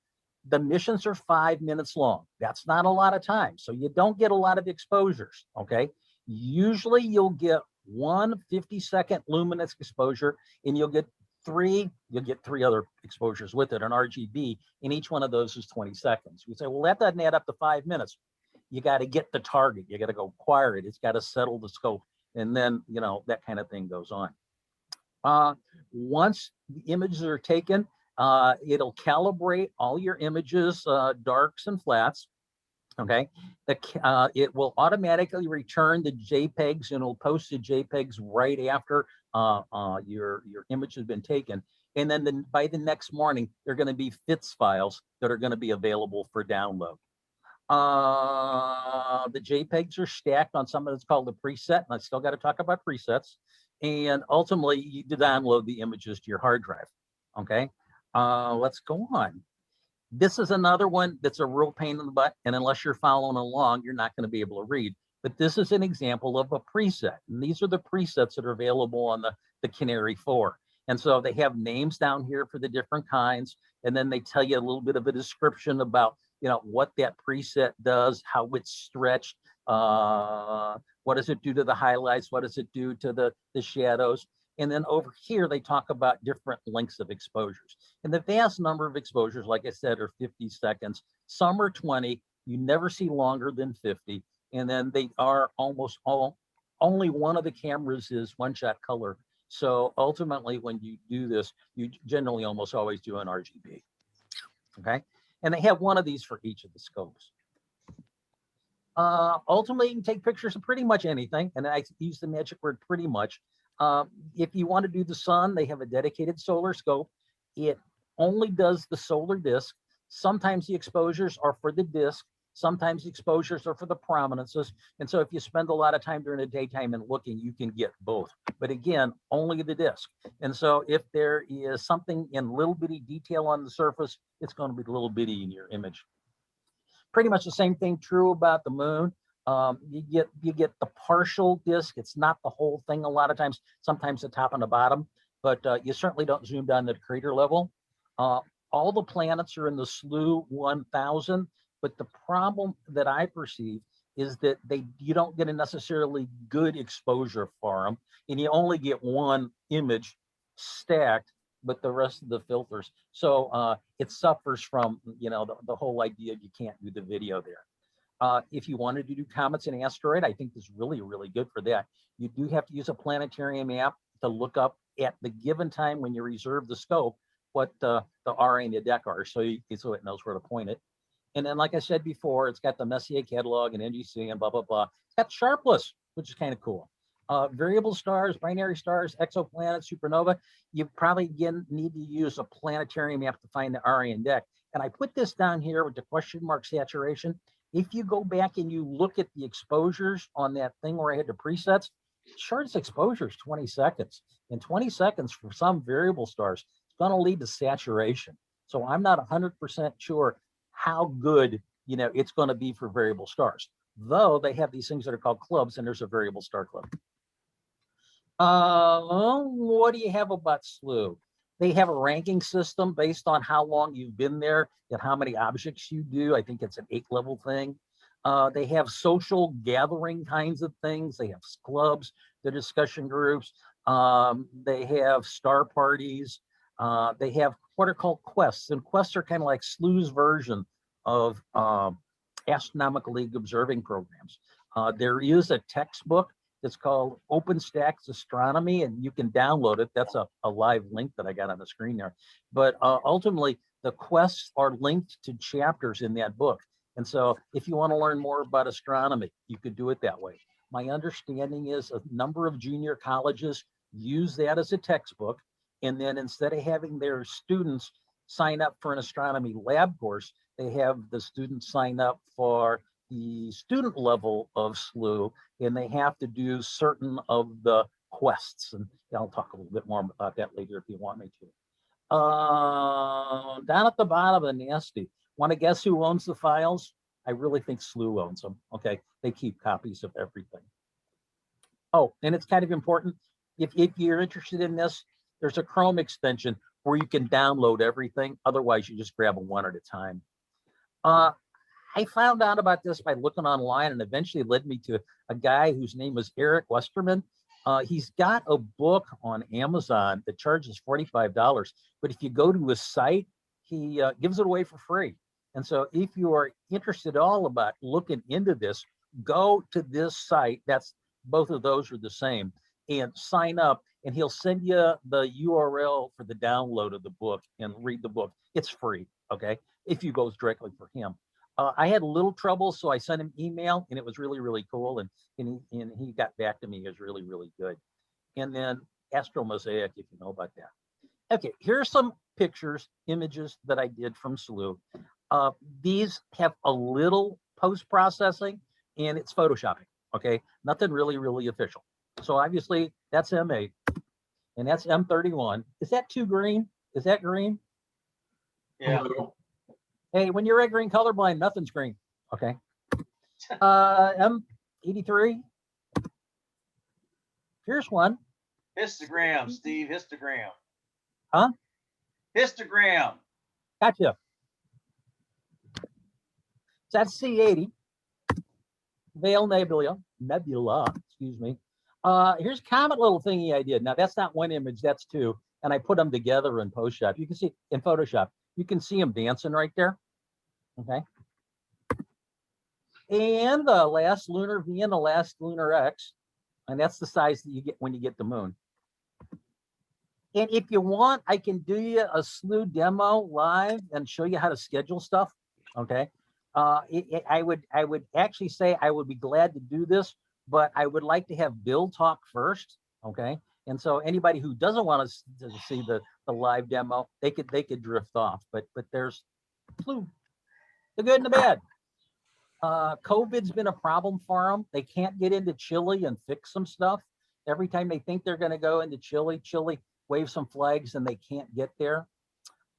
the missions are 5 minutes long. That's not a lot of time, so you don't get a lot of exposures, okay? Usually you'll get one 50-second luminous exposure, and you'll get three other exposures with it, an RGB, and each one of those is 20 seconds. We say, well, that doesn't add up to 5 minutes. You got to get the target. You got to go acquire it. It's got to settle the scope. And then, you know, that kind of thing goes on. Once the images are taken, it'll calibrate all your images, darks and flats. Okay. It will automatically return the JPEGs, and it'll post the JPEGs right after your image has been taken. And then by the next morning, they're going to be FITS files that are going to be available for download. The JPEGs are stacked on something that's called the preset, and I still got to talk about presets. And ultimately, you download the images to your hard drive. Okay, let's go on. This is another one that's a real pain in the butt, and unless you're following along, you're not going to be able to read. But this is an example of a preset, and these are the presets that are available on the Canary 4. And so they have names down here for the different kinds, and then they tell you a little bit of a description about, you know, what that preset does, how it's stretched, what does it do to the highlights, what does it do to the shadows. And then over here, they talk about different lengths of exposures. And the vast number of exposures, like I said, are 50 seconds. Some are 20. You never see longer than 50. And then they are almost all, only one of the cameras is one-shot color. So ultimately, when you do this, you generally almost always do an RGB. Okay. And they have one of these for each of the scopes. Ultimately, you can take pictures of pretty much anything. And I use the magic word pretty much. If you want to do the sun, they have a dedicated solar scope. It only does the solar disk. Sometimes the exposures are for the disk. Sometimes the exposures are for the prominences. And so if you spend a lot of time during the daytime and looking, you can get both. But again, only the disk. And so if there is something in little bitty detail on the surface, it's going to be little bitty in your image. Pretty much the same thing true about the moon. You get the partial disk. It's not the whole thing a lot of times, sometimes the top and the bottom, but you certainly don't zoom down to the crater level. All the planets are in the Slooh 1000, but the problem that I perceive is that you don't get a necessarily good exposure for them, and you only get one image stacked with the rest of the filters. So it suffers from, you know, the whole idea you can't do the video there. If you wanted to do comets and asteroid, I think this is really, really good for that. You do have to use a planetarium app to look up at the given time when you reserve the scope what the RA and the deck are, so it knows where to point it. And then, like I said before, it's got the Messier catalog and NGC and blah, blah, blah. It's got Sharpless, which is kind of cool. Variable stars, binary stars, exoplanets, supernova. You probably, again, need to use a planetarium app to find the RA and deck. And I put this down here with the question mark saturation. If you go back and you look at the exposures on that thing where I had the presets, shortest exposure is 20 seconds. And 20 seconds for some variable stars is going to lead to saturation. So I'm not 100% sure how good, you know, it's going to be for variable stars. Though they have these things that are called clubs, and there's a variable star club. What do you have about Slooh? They have a ranking system based on how long you've been there and how many objects you do. I think it's an 8-level thing. They have social gathering kinds of things. They have clubs, the discussion groups. They have star parties. They have what are called quests, and quests are kind of like Slooh's version of Astronomical League observing programs. There is a textbook that's called OpenStax Astronomy, and you can download it. That's a live link that I got on the screen there. But ultimately, the quests are linked to chapters in that book. And so if you want to learn more about astronomy, you could do it that way. My understanding is a number of junior colleges use that as a textbook. And then instead of having their students sign up for an astronomy lab course, they have the students sign up for the student level of Slooh, and they have to do certain of the quests. And I'll talk a little bit more about that later if you want me to. Down at the bottom of the nasty, want to guess who owns the files? I really think Slooh owns them. Okay, they keep copies of everything. Oh, and it's kind of important. If you're interested in this, there's a Chrome extension where you can download everything. Otherwise, you just grab them one at a time. I found out about this by looking online, and eventually led me to a guy whose name was Eric Westerman. He's got a book on Amazon that charges $45, but if you go to his site, he gives it away for free. And so if you are interested at all about looking into this, go to this site. That's both of those are the same, and sign up, and he'll send you the URL for the download of the book and read the book. It's free, okay, if you go directly for him. I had a little trouble, so I sent him email, and it was really, really cool. And he got back to me. It was really, really good. And then Astro Mosaic, if you know about that. Okay, here's some pictures, images that I did from Slooh. These have a little post-processing, and it's photoshopping, okay? Nothing really, really official. So obviously, that's M8, and that's M31. Is that too green? Is that green? Yeah. Hey, when you're red green colorblind, nothing's green. Okay. M83. Here's one. Histogram, Steve. Histogram. Huh? Histogram. Gotcha. So that's C80. Veil Nebula. Excuse me. Here's a comet little thingy I did. Now that's not one image, that's two. And I put them together in Photoshop. You can see in Photoshop. You can see them dancing right there. Okay. And the last lunar V and the last lunar X. And that's the size that you get when you get the moon. And if you want, I can do you a Slooh demo live and show you how to schedule stuff. Okay. I would actually say I would be glad to do this, but I would like to have Bill talk first. Okay. And so anybody who doesn't want to see the live demo, they could drift off. But there's Slooh, the good and the bad. COVID's been a problem for them. They can't get into Chile and fix some stuff. Every time they think they're going to go into Chile waves some flags and they can't get there.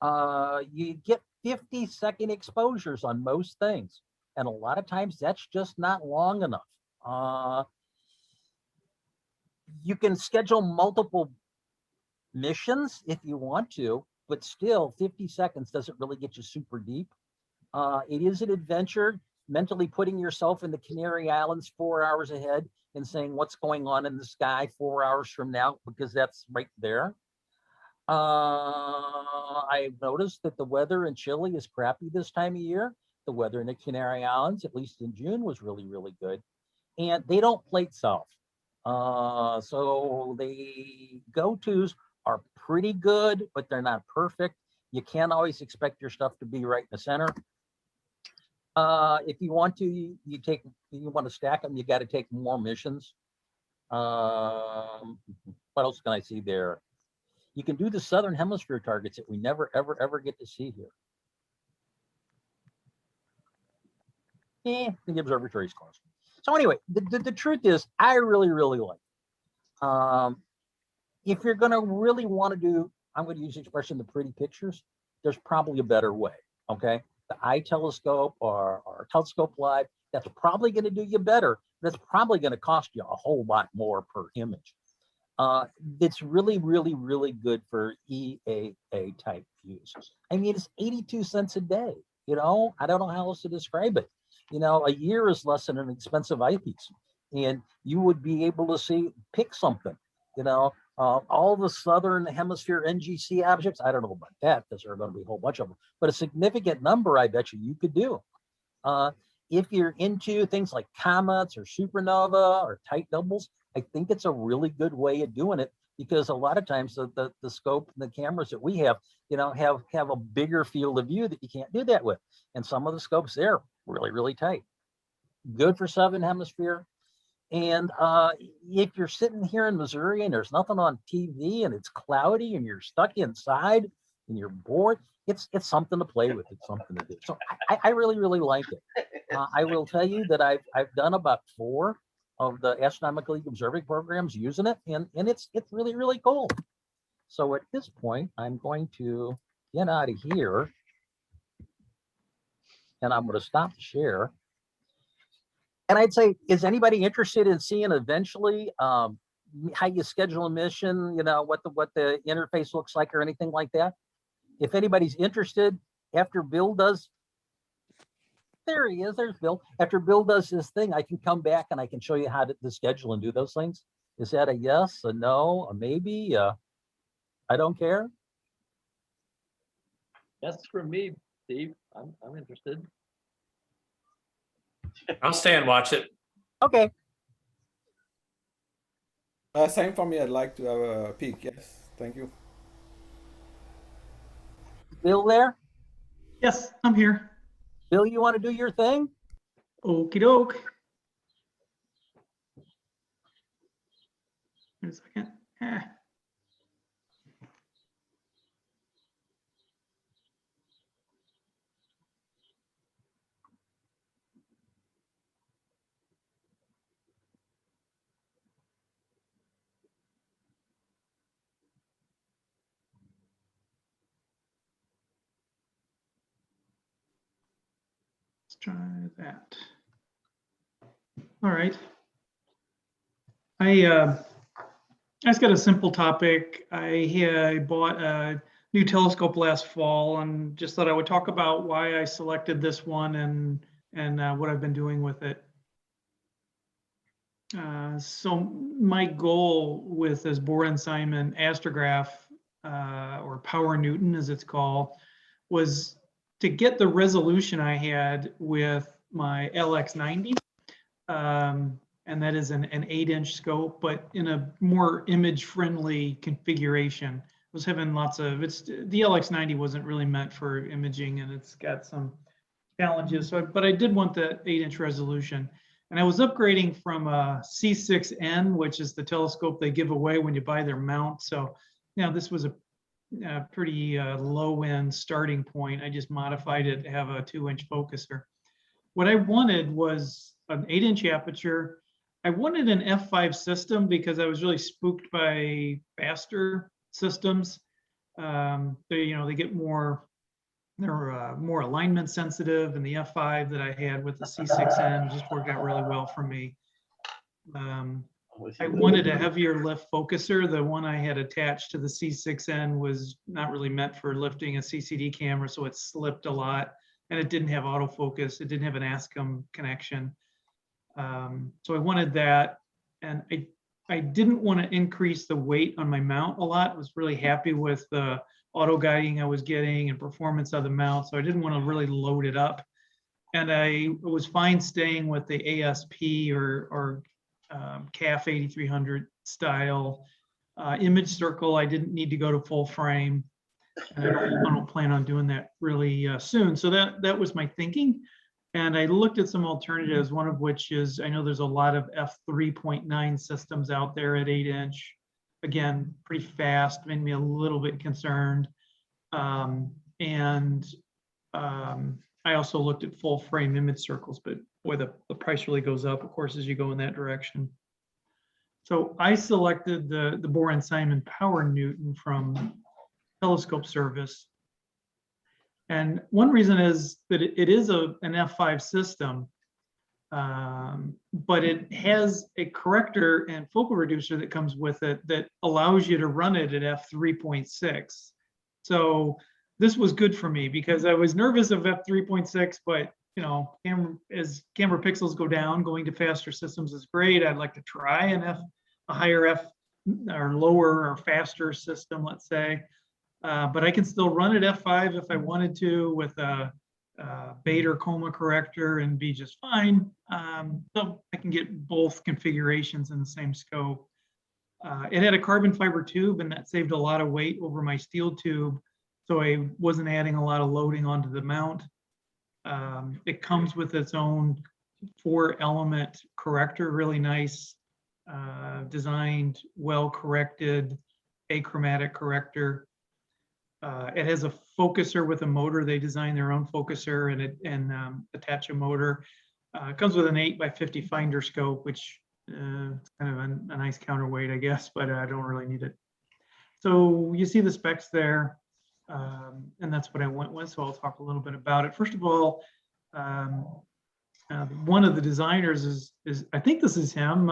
You get 50-second exposures on most things, and a lot of times that's just not long enough. You can schedule multiple missions if you want to, but still 50 seconds doesn't really get you super deep. It is an adventure, mentally putting yourself in the Canary Islands 4 hours ahead and saying what's going on in the sky 4 hours from now, because that's right there. I've noticed that the weather in Chile is crappy this time of year. The weather in the Canary Islands, at least in June, was really, really good. And they don't plate south. So the go-tos are pretty good, but they're not perfect. You can't always expect your stuff to be right in the center. If you want to, you want to stack them, you got to take more missions. What else can I see there? You can do the Southern Hemisphere targets that we never, ever get to see here. The observatory is close. So anyway, the truth is, I really, really like. If you're going to really want to do, I'm going to use the expression, the pretty pictures, there's probably a better way, okay? The eye telescope or telescope live, that's probably going to do you better. That's probably going to cost you a whole lot more per image. It's really, really, really good for EAA type views. I mean, it's 82 cents a day. You know, I don't know how else to describe it. You know, a year is less than an expensive eyepiece, and you would be able to pick something. You know, all the Southern Hemisphere NGC objects. I don't know about that because there are going to be a whole bunch of them, but a significant number, I bet you could do. If you're into things like comets or supernova or tight doubles, I think it's a really good way of doing it, because a lot of times the scope and the cameras that we have, you know, have a bigger field of view that you can't do that with. And some of the scopes there really, really tight. Good for Southern Hemisphere. And if you're sitting here in Missouri and there's nothing on TV and it's cloudy and you're stuck inside and you're bored, it's something to play with. It's something to do. So I really, really like it. I will tell you that I've done about 4 of the Astronomical League observing programs using it, and it's really, really cool. So at this point, I'm going to get out of here, and I'm going to stop the share. And I'd say, is anybody interested in seeing eventually how you schedule a mission? You know, what the interface looks like or anything like that? If anybody's interested, after Bill does, there he is, there's Bill. After Bill does his thing, I can come back and I can show you how to schedule and do those things. Is that a yes, a no, a maybe? I don't care. That's for me, Steve. I'm interested. I'll stay and watch it. Okay. Same for me. I'd like to have a peek. Yes, thank you. Bill there? Yes, I'm here. Bill, you want to do your thing? Okie doke. Wait a second. Let's try that. All right. I just got a simple topic. I bought a new telescope last fall and just thought I would talk about why I selected this one and what I've been doing with it. So my goal with this Boren-Simon astrograph, or PowerNewt as it's called, was to get the resolution I had with my LX90. And that is an 8-inch scope, but in a more image-friendly configuration. I was having lots of, the LX90 wasn't really meant for imaging, and it's got some challenges. So, but I did want the 8-inch resolution. And I was upgrading from a C6N, which is the telescope they give away when you buy their mount. So, you know, this was a pretty low-end starting point. I just modified it to have a 2-inch focuser. What I wanted was an 8-inch aperture. I wanted an F5 system because I was really spooked by faster systems. They get more, they're more alignment sensitive, and the F5 that I had with the C6N just worked out really well for me. I wanted a heavier lift focuser. The one I had attached to the C6N was not really meant for lifting a CCD camera, so it slipped a lot, and it didn't have autofocus. It didn't have an ASEM connection. So I wanted that, and I didn't want to increase the weight on my mount a lot. I was really happy with the auto guiding I was getting and performance of the mount, so I didn't want to really load it up. And I was fine staying with the ASP or CAF 8300 style image circle. I didn't need to go to full frame, and I don't plan on doing that really soon. So that was my thinking. And I looked at some alternatives, one of which is, I know there's a lot of f3.9 systems out there at 8-inch. Again, pretty fast, made me a little bit concerned. I also looked at full frame image circles, but boy, the price really goes up, of course, as you go in that direction. So I selected the Boren-Simon PowerNewt from Telescope Service. And one reason is that it is an F5 system, But it has a corrector and focal reducer that comes with it that allows you to run it at f3.6. So this was good for me because I was nervous of f3.6, but you know, as camera pixels go down, going to faster systems is great. I'd like to try a higher f or lower or faster system, let's say. But I can still run at f5 if I wanted to with a beta or coma corrector and be just fine. So I can get both configurations in the same scope. It had a carbon fiber tube, and that saved a lot of weight over my steel tube, so I wasn't adding a lot of loading onto the mount. It comes with its own 4-element corrector, really nice, designed, well-corrected, achromatic corrector. It has a focuser with a motor. They design their own focuser and attach a motor. It comes with an 8x50 finder scope, which is kind of a nice counterweight, I guess, but I don't really need it. So you see the specs there, and that's what I went with. So I'll talk a little bit about it. First of all, one of the designers is I think this is him.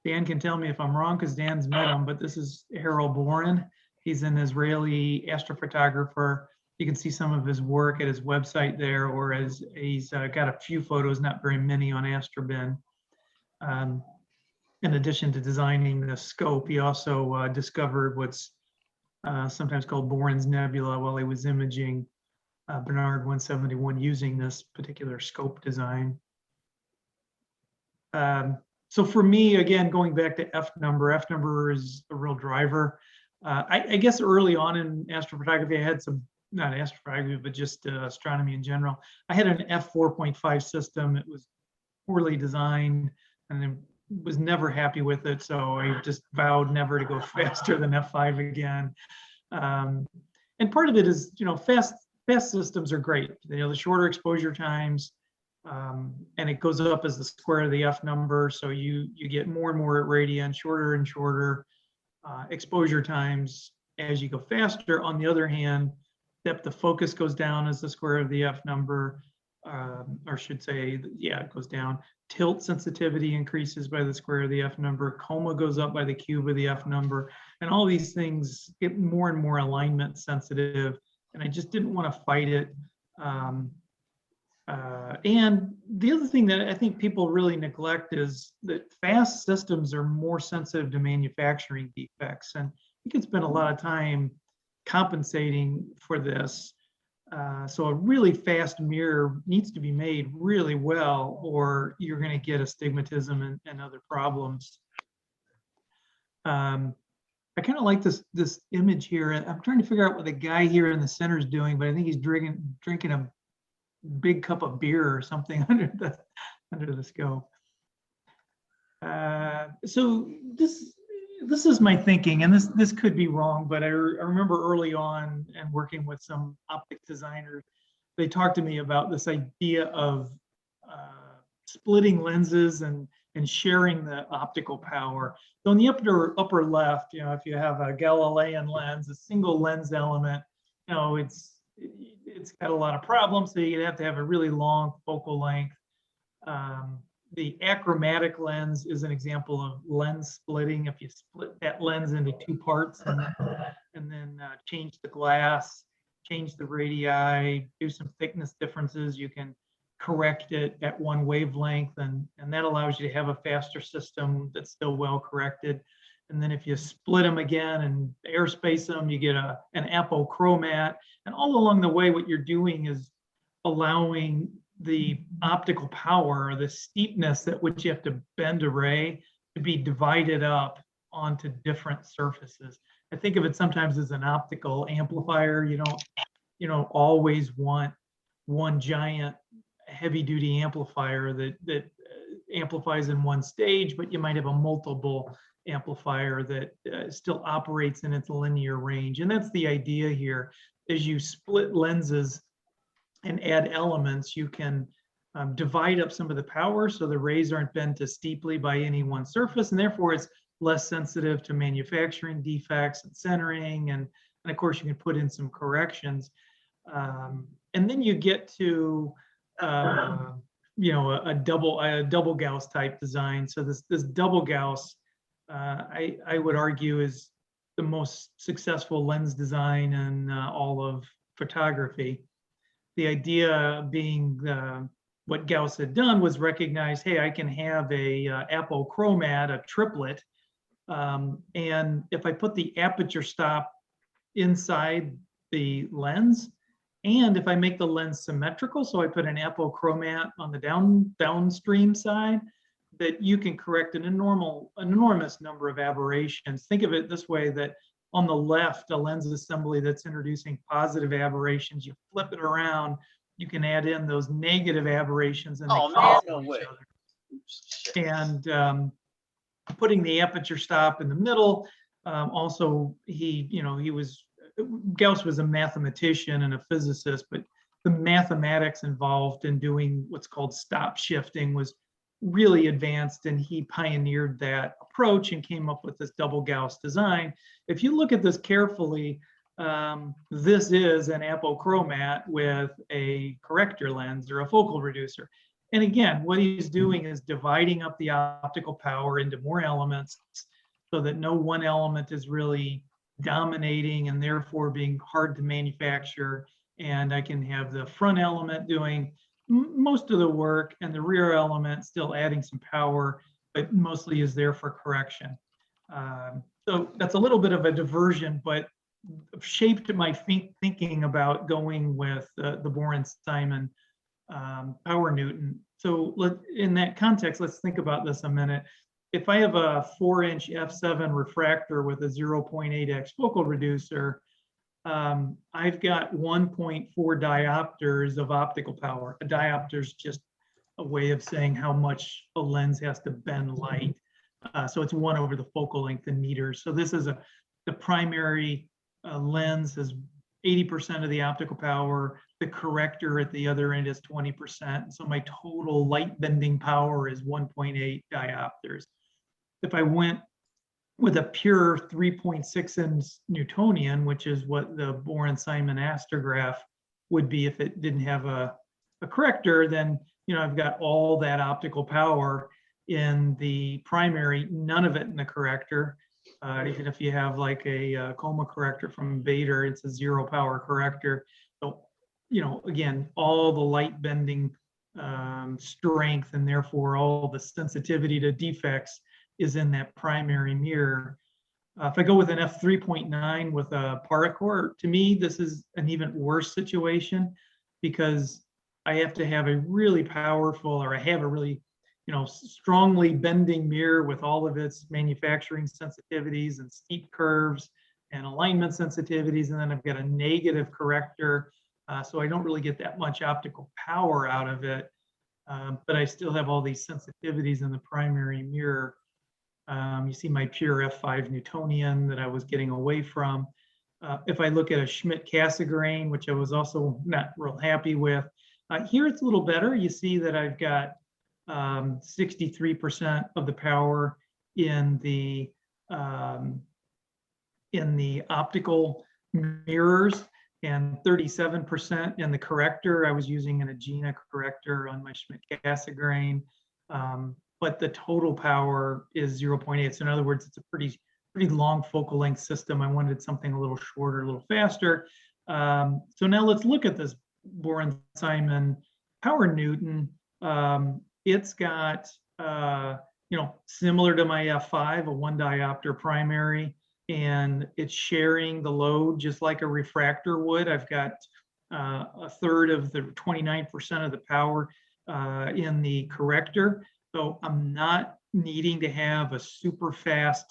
Dan can tell me if I'm wrong because Dan's met him, but this is Harold Boren. He's an Israeli astrophotographer. You can see some of his work at his website there, or as he's got a few photos, not very many, on Astrobin. In addition to designing the scope, he also discovered what's sometimes called Boren's Nebula while he was imaging Bernard 171 using this particular scope design. So for me, again, going back to F number is a real driver. I guess early on in astrophotography, I had some, not astrophotography, but just astronomy in general. I had an F4.5 system. It was poorly designed and I was never happy with it. So I just vowed never to go faster than F5 again. And part of it is, you know, fast systems are great. You know, the shorter exposure times, and it goes up as the square of the F number. So you get more and more radian, shorter and shorter exposure times as you go faster. On the other hand, depth of focus goes down as the square of the F number, or I should say, yeah, it goes down. Tilt sensitivity increases by the square of the F number. Coma goes up by the cube of the F number. And all these things get more and more alignment sensitive. And I just didn't want to fight it. And the other thing that I think people really neglect is that fast systems are more sensitive to manufacturing defects. And you can spend a lot of time compensating for this. So a really fast mirror needs to be made really well, or you're going to get astigmatism and other problems. I kind of like this image here. I'm trying to figure out what the guy here in the center is doing, but I think he's drinking a big cup of beer or something under the scope. So this is my thinking, and this could be wrong, but I remember early on and working with some optics designers, they talked to me about this idea of splitting lenses and sharing the optical power. So in the upper left, you know, if you have a Galilean lens, a single lens element, you know, it's got a lot of problems. So you'd have to have a really long focal length. The achromatic lens is an example of lens splitting. If you split that lens into two parts and then change the glass, change the radii, do some thickness differences, you can correct it at one wavelength, and that allows you to have a faster system that's still well corrected. And then if you split them again and airspace them, you get an apochromat. And all along the way, what you're doing is allowing the optical power, the steepness at which you have to bend a ray, to be divided up onto different surfaces. I think of it sometimes as an optical amplifier. You don't always want one giant heavy-duty amplifier that amplifies in one stage, but you might have a multiple amplifier that still operates in its linear range. And that's the idea here. As you split lenses and add elements, you can divide up some of the power so the rays aren't bent as steeply by any one surface, and therefore it's less sensitive to manufacturing defects and centering, and of course you can put in some corrections. And then you get to a double Gauss type design. So this double Gauss, I would argue, is the most successful lens design in all of photography. The idea being what Gauss had done was recognize, hey, I can have a apochromat, a triplet, and if I put the aperture stop inside the lens, and if I make the lens symmetrical, so I put an apochromat on the downstream side, that you can correct an enormous number of aberrations. Think of it this way, that on the left, a lens assembly that's introducing positive aberrations, you flip it around, you can add in those negative aberrations and they Oh man, cancel no each way. other. And putting the aperture stop in the middle, also Gauss was a mathematician and a physicist, but the mathematics involved in doing what's called stop shifting was really advanced, and he pioneered that approach and came up with this double Gauss design. If you look at this carefully, this is an apochromat with a corrector lens or a focal reducer. And again, what he's doing is dividing up the optical power into more elements so that no one element is really dominating and therefore being hard to manufacture. And I can have the front element doing most of the work and the rear element still adding some power, but mostly is there for correction. So that's a little bit of a diversion, but shaped my thinking about going with the Boren-Simon PowerNewt. So in that context, let's think about this a minute. If I have a 4-inch f7 refractor with a 0.8x focal reducer, I've got 1.4 diopters of optical power. A diopter is just a way of saying how much a lens has to bend light. So it's 1 over the focal length in meters. So this is the primary lens has 80% of the optical power. The corrector at the other end is 20%. So my total light bending power is 1.8 diopters. If I went with a pure 3.6 inch Newtonian, which is what the Boren-Simon astrograph would be if it didn't have a corrector, then I've got all that optical power in the primary, none of it in the corrector. Even if you have like a coma corrector from Bader, it's a 0 power corrector. So, again, all the light bending strength and therefore all the sensitivity to defects is in that primary mirror. If I go with an f3.9 with a paracord, to me, this is an even worse situation because I have to have a really powerful, or I have a really strongly bending mirror with all of its manufacturing sensitivities and steep curves and alignment sensitivities. And then I've got a negative corrector. So I don't really get that much optical power out of it. But I still have all these sensitivities in the primary mirror. You see my pure f5 Newtonian that I was getting away from. If I look at a Schmidt-Cassegrain, which I was also not real happy with, here it's a little better. You see that I've got 63% of the power in the optical mirrors and 37% in the corrector. I was using an Agena corrector on my Schmidt-Cassegrain, but the total power is 0.8. So in other words, it's a pretty long focal length system. I wanted something a little shorter, a little faster. So now let's look at this Boren-Simon PowerNewt. It's got, similar to my f5, a 1 diopter primary, and it's sharing the load just like a refractor would. I've got a third of the 29% of the power in the corrector. So I'm not needing to have a super fast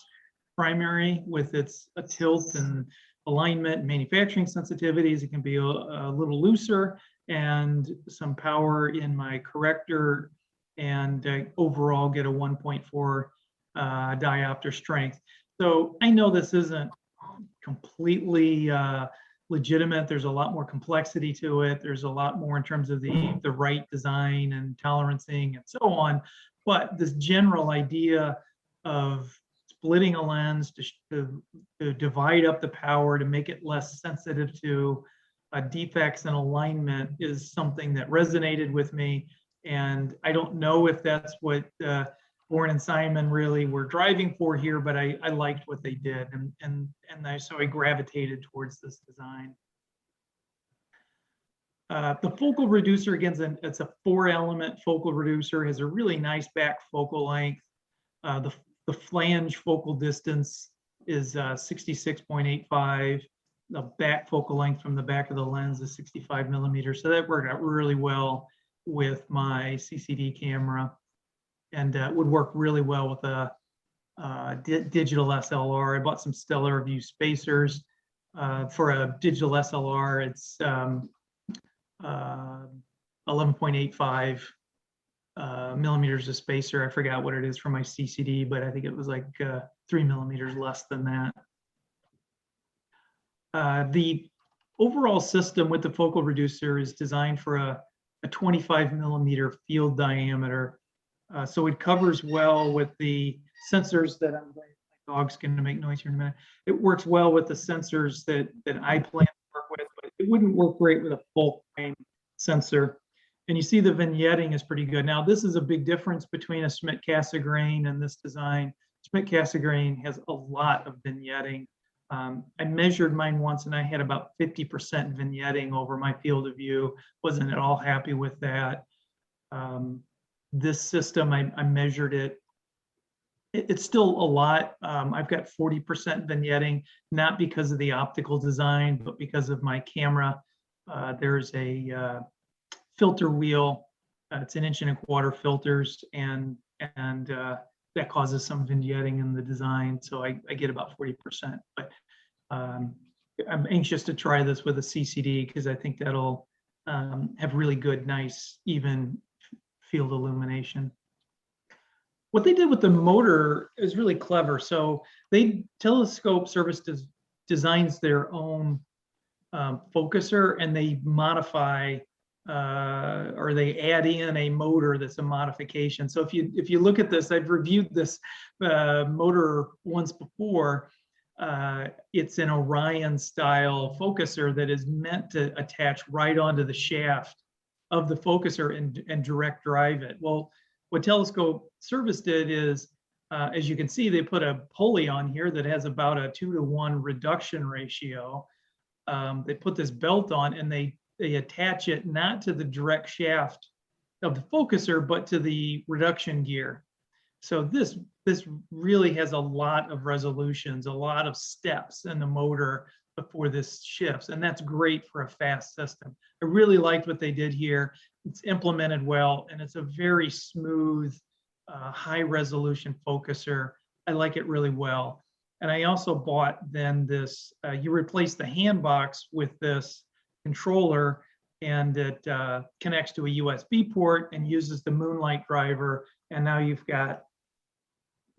primary with its tilt and alignment and manufacturing sensitivities. It can be a little looser and some power in my corrector and overall get a 1.4 diopter strength. So I know this isn't completely legitimate. There's a lot more complexity to it. There's a lot more in terms of the right design and tolerancing and so on. But this general idea of splitting a lens to divide up the power to make it less sensitive to defects in alignment is something that resonated with me. And I don't know if that's what Boren-Simon really were driving for here, but I liked what they did, so I gravitated towards this design. The focal reducer, again, it's a 4-element focal reducer, has a really nice back focal length. The flange focal distance is 66.85. The back focal length from the back of the lens is 65 millimeters. So that worked out really well with my CCD camera, and would work really well with a digital SLR. I bought some stellar view spacers. For a digital SLR, it's 11.85 millimeters of spacer. I forgot what it is for my CCD, but I think it was like 3 millimeters less than that. The overall system with the focal reducer is designed for a 25 millimeter field diameter. So it covers well with the sensors that my dog's going to make noise here in a minute. It works well with the sensors that I plan to work with, but it wouldn't work great with a full frame sensor. And you see the vignetting is pretty good. Now, this is a big difference between a Schmidt-Cassegrain and this design. Schmidt-Cassegrain has a lot of vignetting. I measured mine once and I had about 50% vignetting over my field of view. Wasn't at all happy with that. This system, I measured it. It's still a lot. I've got 40% vignetting, not because of the optical design, but because of my camera. There's a filter wheel. It's 1.25 inch filters, and that causes some vignetting in the design. So I get about 40%. But I'm anxious to try this with a CCD because I think that'll have really good, nice, even field illumination. What they did with the motor is really clever. So Telescope Service designs their own focuser, and they modify or they add in a motor that's a modification. So if you look at this, I've reviewed this motor once before. It's an Orion style focuser that is meant to attach right onto the shaft of the focuser and direct drive it. Well, what Telescope Service did is, as you can see, they put a pulley on here that has about a 2-to-1 reduction ratio. They put this belt on and they attach it not to the direct shaft of the focuser, but to the reduction gear. So this really has a lot of resolutions, a lot of steps in the motor before this shifts, and that's great for a fast system. I really liked what they did here. It's implemented well, and it's a very smooth, high resolution focuser. I like it really well. And I also bought then this, you replace the hand box with this controller, and it connects to a USB port and uses the Moonlight driver. And now you've got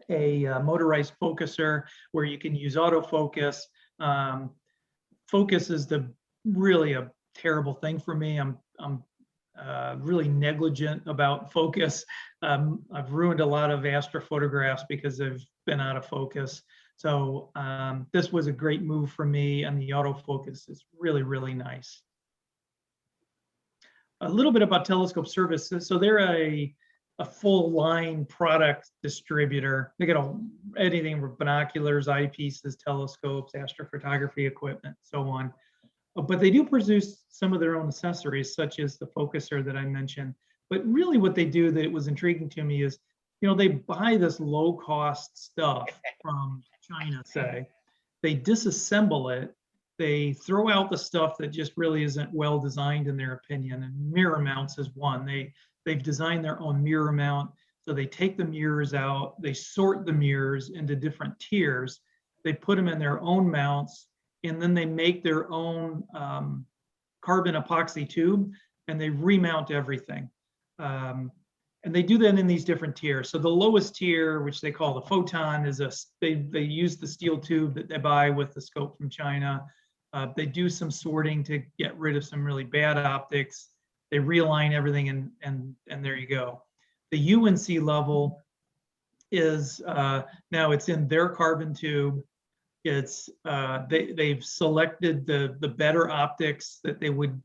a motorized focuser where you can use autofocus. Focus is really a terrible thing for me. I'm really negligent about focus. I've ruined a lot of astrophotographs because I've been out of focus. So this was a great move for me, and the autofocus is really, really nice. A little bit about Telescope Service. So they're a full line product distributor. They got anything from binoculars, eyepieces, telescopes, astrophotography equipment, so on. But they do produce some of their own accessories, such as the focuser that I mentioned. But really what they do that was intriguing to me is, they buy this low cost stuff from China, say. They disassemble it. They throw out the stuff that just really isn't well designed in their opinion. And mirror mounts is one. They've designed their own mirror mount. So they take the mirrors out, they sort the mirrors into different tiers. They put them in their own mounts, and then they make their own carbon epoxy tube, and they remount everything. And they do that in these different tiers. So the lowest tier, which they call the photon, is they use the steel tube that they buy with the scope from China. They do some sorting to get rid of some really bad optics. They realign everything, and there you go. The UNC level is now it's in their carbon tube. It's they've selected the better optics that they would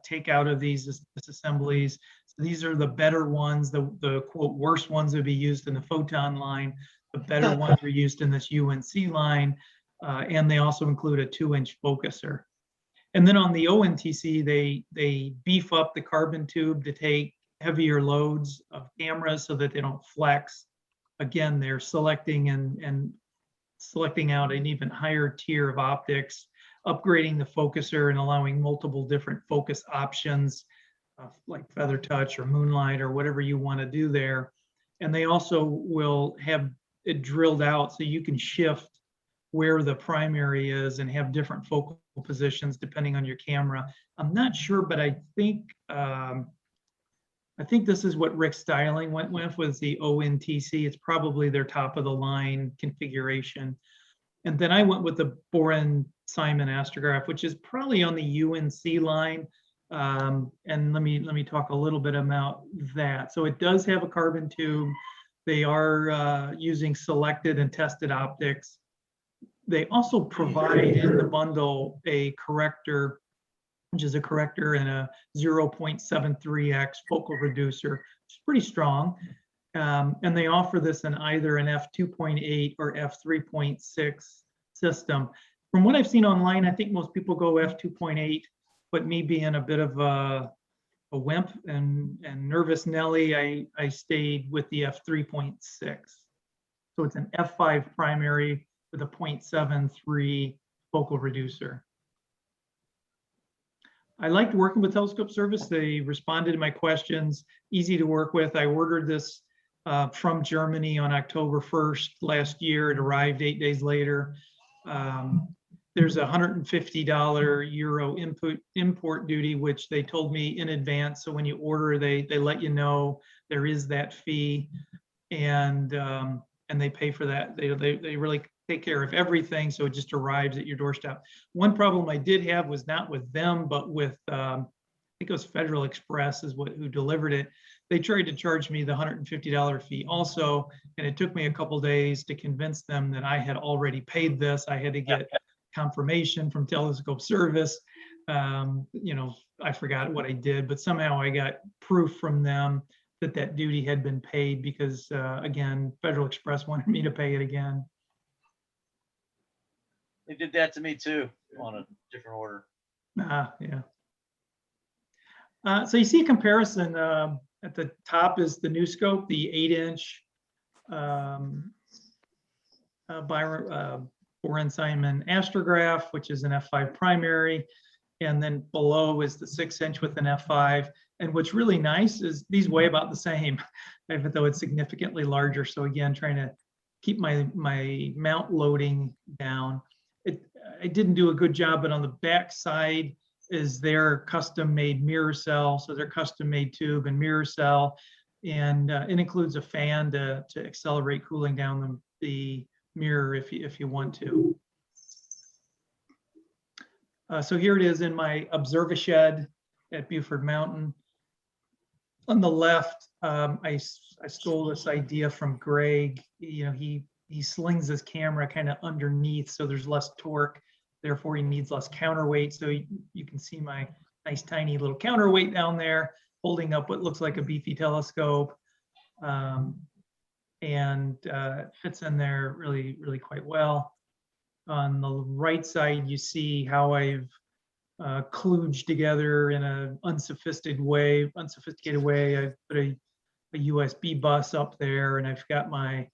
take out of these assemblies. So these are the better ones. The quote worst ones would be used in the photon line. The better ones are used in this UNC line, and they also include a 2-inch focuser. And then on the ONTC, they beef up the carbon tube to take heavier loads of cameras so that they don't flex. Again, they're selecting and selecting out an even higher tier of optics, upgrading the focuser and allowing multiple different focus options, like feather touch or moonlight or whatever you want to do there. And they also will have it drilled out so you can shift where the primary is and have different focal positions depending on your camera. I'm not sure, but I think this is what Rick Styling went with was the ONTC. It's probably their top of the line configuration. And then I went with the Boren-Simon astrograph, which is probably on the UNC line. And let me talk a little bit about that. So it does have a carbon tube. They are using selected and tested optics. They also provide in the bundle a corrector, which is a corrector and a 0.73x focal reducer, which is pretty strong. And they offer this in either an f2.8 or f3.6 system. From what I've seen online, I think most people go f2.8, but me being a bit of a wimp and nervous Nelly, I stayed with the f3.6. So it's an f5 primary with a 0.73 focal reducer. I liked working with Telescope Service. They responded to my questions, easy to work with. I ordered this from Germany on October 1st last year. It arrived 8 days later. There's a $150 euro import duty, which they told me in advance. So when you order, they let you know there is that fee, and they pay for that. They really take care of everything, so it just arrives at your doorstep. One problem I did have was not with them, but with I think it was Federal Express is who delivered it. They tried to charge me the $150 fee also, and it took me a couple days to convince them that I had already paid this. I had to get confirmation from Telescope Service. You know, I forgot what I did, but somehow I got proof from them that that duty had been paid because, again, Federal Express wanted me to pay it again. They did that to me too on a different order. Yeah. So you see a comparison. At the top is the new scope, the 8-inch Boren-Simon astrograph, which is an f5 primary. And then below is the 6-inch with an f5. And what's really nice is these weigh about the same, even though it's significantly larger. So again, trying to keep my mount loading down. I didn't do a good job, but on the back side is their custom made mirror cell. So their custom made tube and mirror cell. And it includes a fan to accelerate cooling down the mirror if you want to. So here it is in my observashed at Beaufort Mountain. On the left, I stole this idea from Greg. You know, he slings his camera kind of underneath, so there's less torque. Therefore, he needs less counterweight. So you can see my nice tiny little counterweight down there, holding up what looks like a beefy telescope, and fits in there really, really quite well. On the right side, you see how I've kludged together in an unsophisticated way. I've put a USB bus up there, and I've got my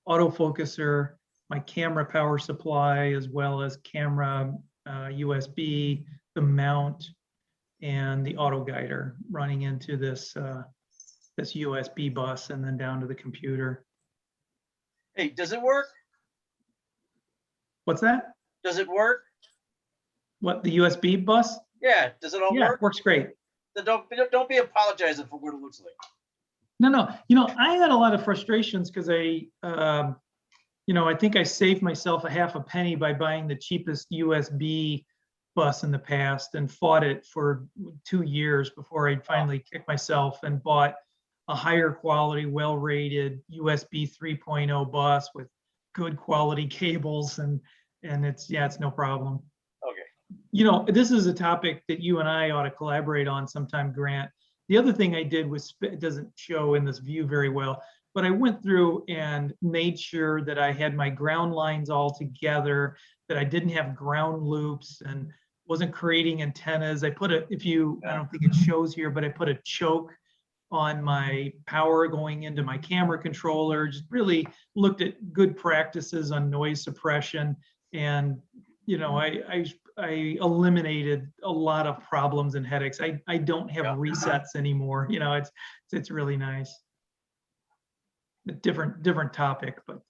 autofocuser, my camera power supply, as well as camera USB, the mount, and the auto guider running into this this USB bus and then down to the computer. Hey, does it work? What's that? Does it work? What, the USB bus? Yeah, does it all Yeah, work? it works great. Then don't be apologizing for what it looks like. No, you know, I had a lot of frustrations because you know, I think I saved myself a half a penny by buying the cheapest USB bus in the past and fought it for 2 years before I finally kicked myself and bought a higher quality, well-rated USB 3.0 bus with good quality cables, and it's no problem. Okay. You know, this is a topic that you and I ought to collaborate on sometime, Grant. The other thing I did was, it doesn't show in this view very well, but I went through and made sure that I had my ground lines all together, that I didn't have ground loops and wasn't creating antennas. I put I don't think it shows here, but I put a choke on my power going into my camera controller. Just really looked at good practices on noise suppression. And, you know, I eliminated a lot of problems and headaches. I don't have resets anymore. You know, it's really nice. A different topic, but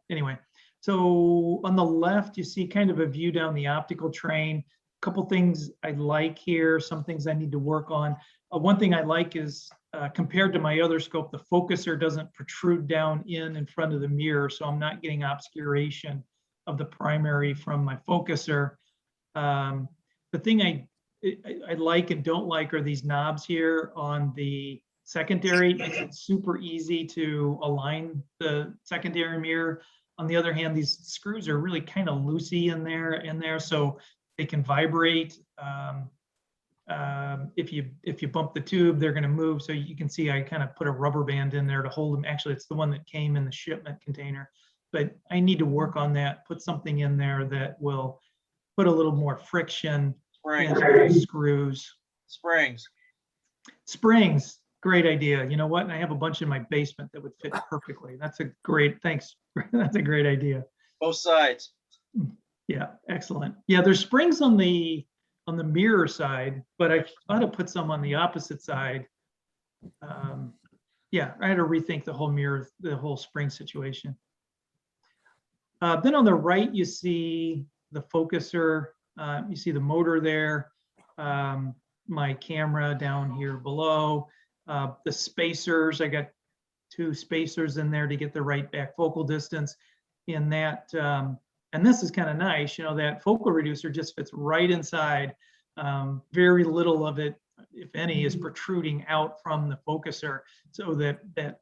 anyway. So on the left, you see kind of a view down the optical train. A couple things I like here, some things I need to work on. One thing I like is compared to my other scope, the focuser doesn't protrude down in front of the mirror, so I'm not getting obscuration of the primary from my focuser. The thing I like and don't like are these knobs here on the secondary. It makes it super easy to align the secondary mirror. On the other hand, these screws are really kind of loosey in there, so they can vibrate. If you bump the tube, they're going to move. So you can see I kind of put a rubber band in there to hold them. Actually, it's the one that came in the shipment container, but I need to work on that. Put something in there that will put a little more friction into the screws. Springs. Great idea. You know what? And I have a bunch in my basement that would fit perfectly. That's a great, thanks. That's a great idea. Both sides. Yeah, excellent. Yeah, there's springs on the mirror side, but I ought to put some on the opposite side. Yeah, I had to rethink the whole mirror, the whole spring situation. Then on the right, you see the focuser. You see the motor there. My camera down here below. The spacers, I got 2 spacers in there to get the right back focal distance in that. And this is kind of nice, you know, that focal reducer just fits right inside. Very little of it, if any, is protruding out from the focuser, so that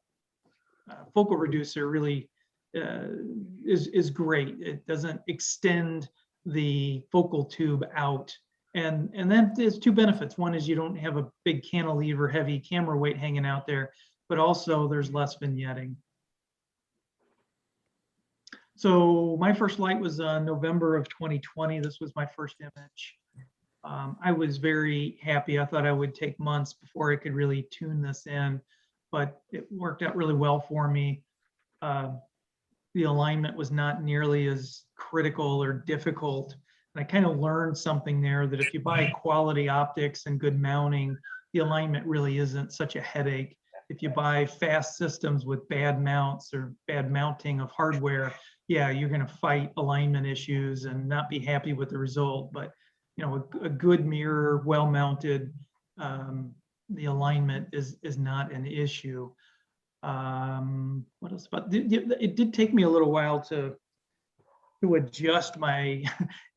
focal reducer really is great. It doesn't extend the focal tube out. And then there's 2 benefits. One is you don't have a big cantilever heavy camera weight hanging out there, but also there's less vignetting. So my first light was November of 2020. This was my first image. I was very happy. I thought I would take months before I could really tune this in, but it worked out really well for me. The alignment was not nearly as critical or difficult. And I kind of learned something there, that if you buy quality optics and good mounting, the alignment really isn't such a headache. If you buy fast systems with bad mounts or bad mounting of hardware, yeah, you're going to fight alignment issues and not be happy with the result. But you know, a good mirror, well mounted, the alignment is not an issue. What else about it? Did take me a little while to adjust my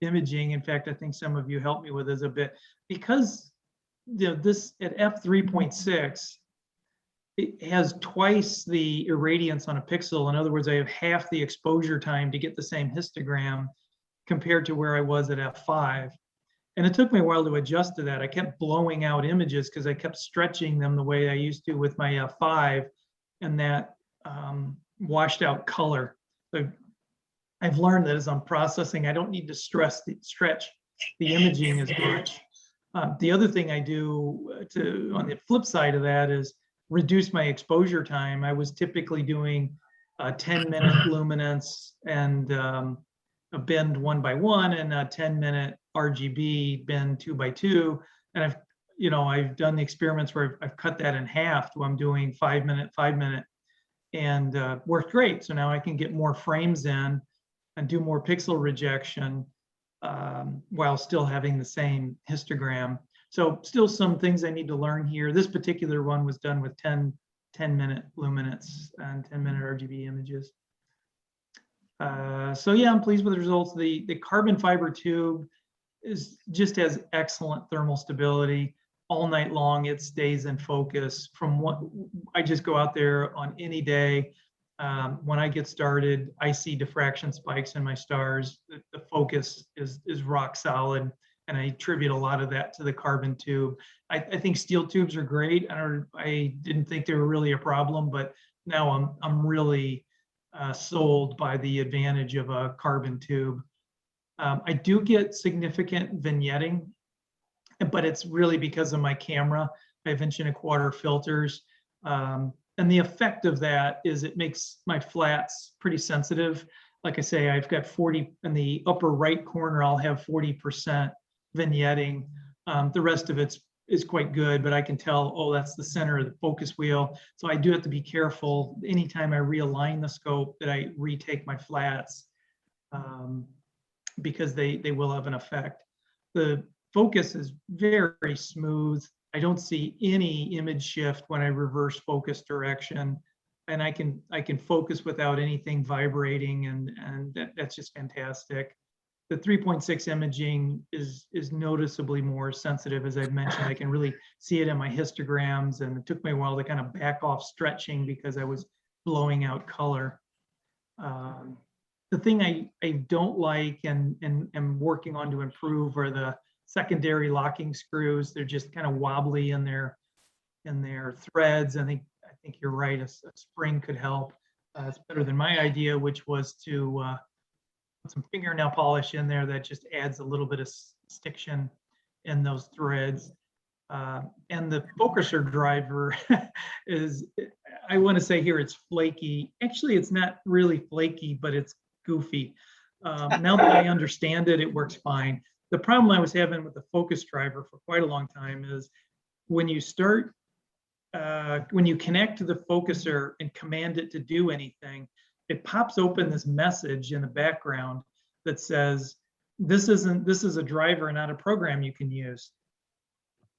imaging. In fact, I think some of you helped me with this a bit, because this at f3.6, it has twice the irradiance on a pixel. In other words, I have half the exposure time to get the same histogram compared to where I was at f5. And it took me a while to adjust to that. I kept blowing out images because I kept stretching them the way I used to with my f5, and that washed out color. So I've learned that as I'm processing, I don't need to stretch the imaging as much. The other thing I do on the flip side of that is reduce my exposure time. I was typically doing a 10-minute luminance and a bend 1 by 1 and a 10-minute RGB bend 2 by 2. And I've done the experiments where I've cut that in half to I'm doing 5-minute, 5-minute, and worked great. So now I can get more frames in and do more pixel rejection while still having the same histogram. So still some things I need to learn here. This particular one was done with 10-minute luminance and 10-minute RGB images. So yeah, I'm pleased with the results. The carbon fiber tube just has excellent thermal stability. All night long, it stays in focus. From what I just go out there on any day, When I get started, I see diffraction spikes in my stars. The focus is rock solid, and I attribute a lot of that to the carbon tube. I think steel tubes are great. I didn't think they were really a problem, but now I'm really sold by the advantage of a carbon tube. I do get significant vignetting, but it's really because of my camera. I have 1.25" filters. And the effect of that is it makes my flats pretty sensitive. Like I say, I've got 40 in the upper right corner, I'll have 40% vignetting. The rest of it is quite good, but I can tell, oh, that's the center of the focus wheel. So I do have to be careful anytime I realign the scope that I retake my flats, because they will have an effect. The focus is very smooth. I don't see any image shift when I reverse focus direction, and I can focus without anything vibrating, and that's just fantastic. The 3.6 imaging is noticeably more sensitive, as I've mentioned. I can really see it in my histograms, and it took me a while to kind of back off stretching because I was blowing out color. The thing I don't like and am working on to improve are the secondary locking screws. They're just kind of wobbly in their threads. I think you're right. A spring could help. It's better than my idea, which was to put some fingernail polish in there that just adds a little bit of stiction in those threads. And the focuser driver is, I want to say here, it's flaky. Actually, it's not really flaky, but it's goofy. Now that I understand it, it works fine. The problem I was having with the focus driver for quite a long time is when you start, when you connect to the focuser and command it to do anything, it pops open this message in the background that says, this is a driver, not a program you can use.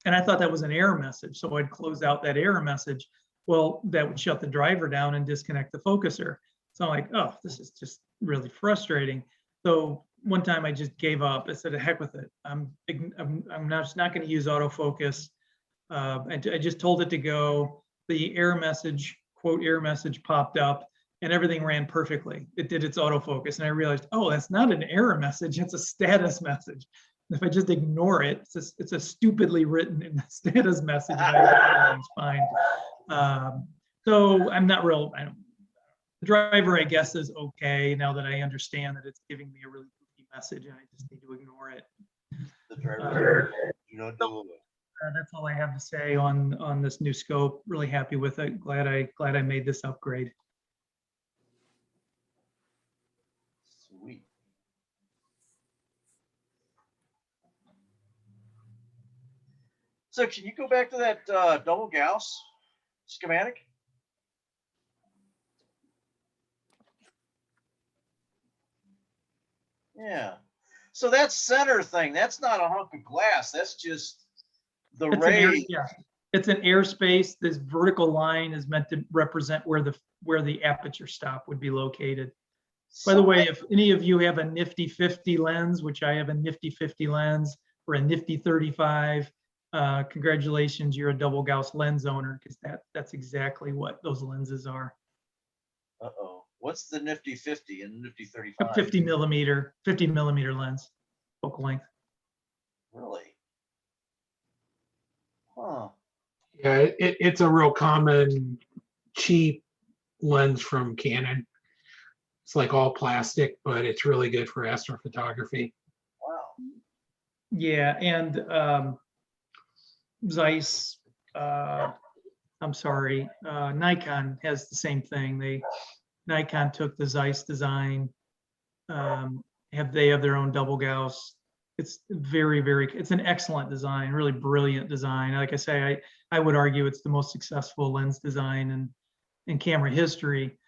And I thought that was an error message. So I'd close out that error message. Well, that would shut the driver down and disconnect the focuser. So I'm like, oh, this is just really frustrating. So one time I just gave up. I said, heck with it. I'm not going to use autofocus. I just told it to go. The error message, quote, error message popped up, and everything ran perfectly. It did its autofocus. And I realized, oh, that's not an error message. It's a status message. If I just ignore it, it's a stupidly written status message. Everything's fine. So I'm not real. The driver, I guess, is okay now that I understand that it's giving me a really goofy message, and I just need to ignore it. The driver, that's all I have to say on this new scope. Really happy with it. Glad I made this upgrade. Sweet. So can you go back to that double Gauss schematic? Yeah. So that center thing, that's not a hunk of glass. That's just the ray. Yeah, it's an airspace. This vertical line is meant to represent where the aperture stop would be located. By the way, if any of you have a nifty 50 lens, which I have a nifty 50 lens, or a nifty 35, congratulations, you're a double Gauss lens owner, because that's exactly what those lenses are. Uh-oh. What's the nifty 50 and the nifty 35? A 50 millimeter lens, focal length. Really? Huh. Yeah, it's a real common cheap lens from Canon. It's like all plastic, but it's really good for astrophotography. Wow. Yeah, and Zeiss, I'm sorry, Nikon has the same thing. Nikon took the Zeiss design. They have their own double Gauss. It's it's an excellent design, really brilliant design. Like I say, I would argue it's the most successful lens design in camera history.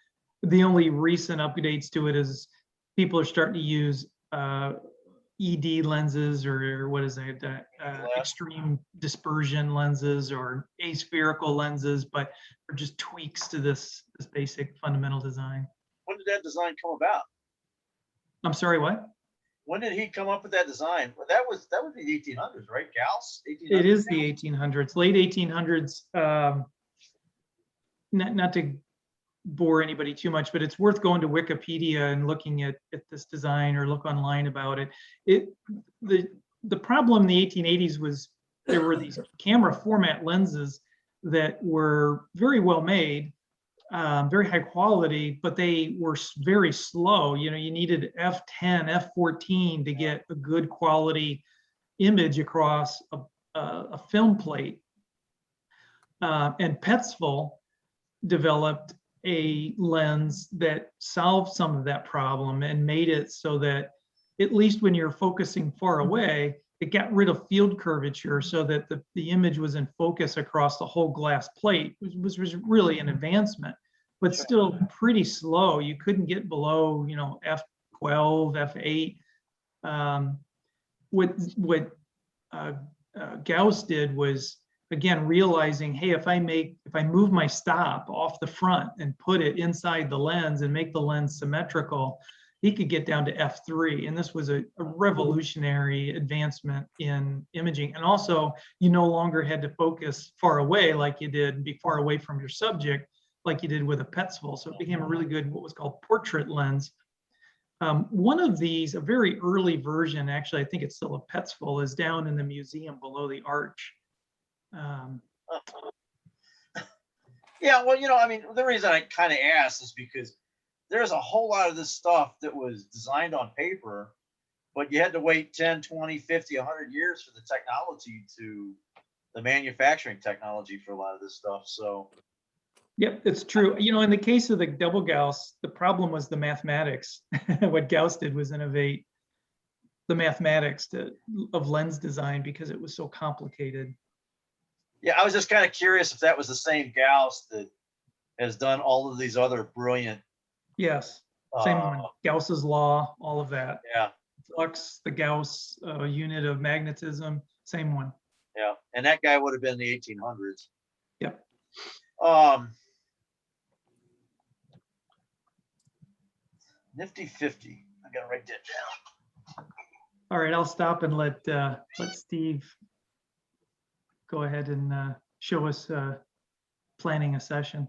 The only recent updates to it is people are starting to use ED lenses, or what is it, extreme dispersion lenses, or aspherical lenses, but are just tweaks to this basic fundamental design. When did that design come about? I'm sorry, what? When did he come up with that design? Well, that was the 1800s, right? Gauss? 1800s? It is the 1800s, late 1800s. Not to bore anybody too much, but it's worth going to Wikipedia and looking at this design or look online about it. The problem in the 1880s was there were these camera format lenses that were very well made, very high quality, but they were very slow. You know, you needed f10, f14 to get a good quality image across a film plate. And Petzval developed a lens that solved some of that problem and made it so that at least when you're focusing far away, it got rid of field curvature so that the image was in focus across the whole glass plate, which was really an advancement, but still pretty slow. You couldn't get below, you know, f12, f8. What Gauss did was, again, realizing, hey, if I move my stop off the front and put it inside the lens and make the lens symmetrical, he could get down to f3. And this was a revolutionary advancement in imaging. And also, you no longer had to focus far away like you did, be far away from your subject like you did with a Petzval. So it became a really good, what was called portrait lens. One of these, a very early version, actually, I think it's still a Petzval, is down in the museum below the arch. Yeah, well, you know, I mean, the reason I kind of asked is because there's a whole lot of this stuff that was designed on paper, but you had to wait 10, 20, 50, 100 years for the technology the manufacturing technology for a lot of this stuff. So, yep, it's true. You know, in the case of the double Gauss, the problem was the mathematics. What Gauss did was innovate the mathematics of lens design because it was so complicated. yeah, I was just kind of curious if that was the same Gauss that has done all of these other brilliant. Yes, same one. Gauss's law, all of that. Yeah. Flux, the Gauss unit of magnetism, same one. Yeah, and that guy would have been in the 1800s. Yep. Nifty 50. I gotta write that down. All right, I'll stop and let Steve go ahead and show us planning a session.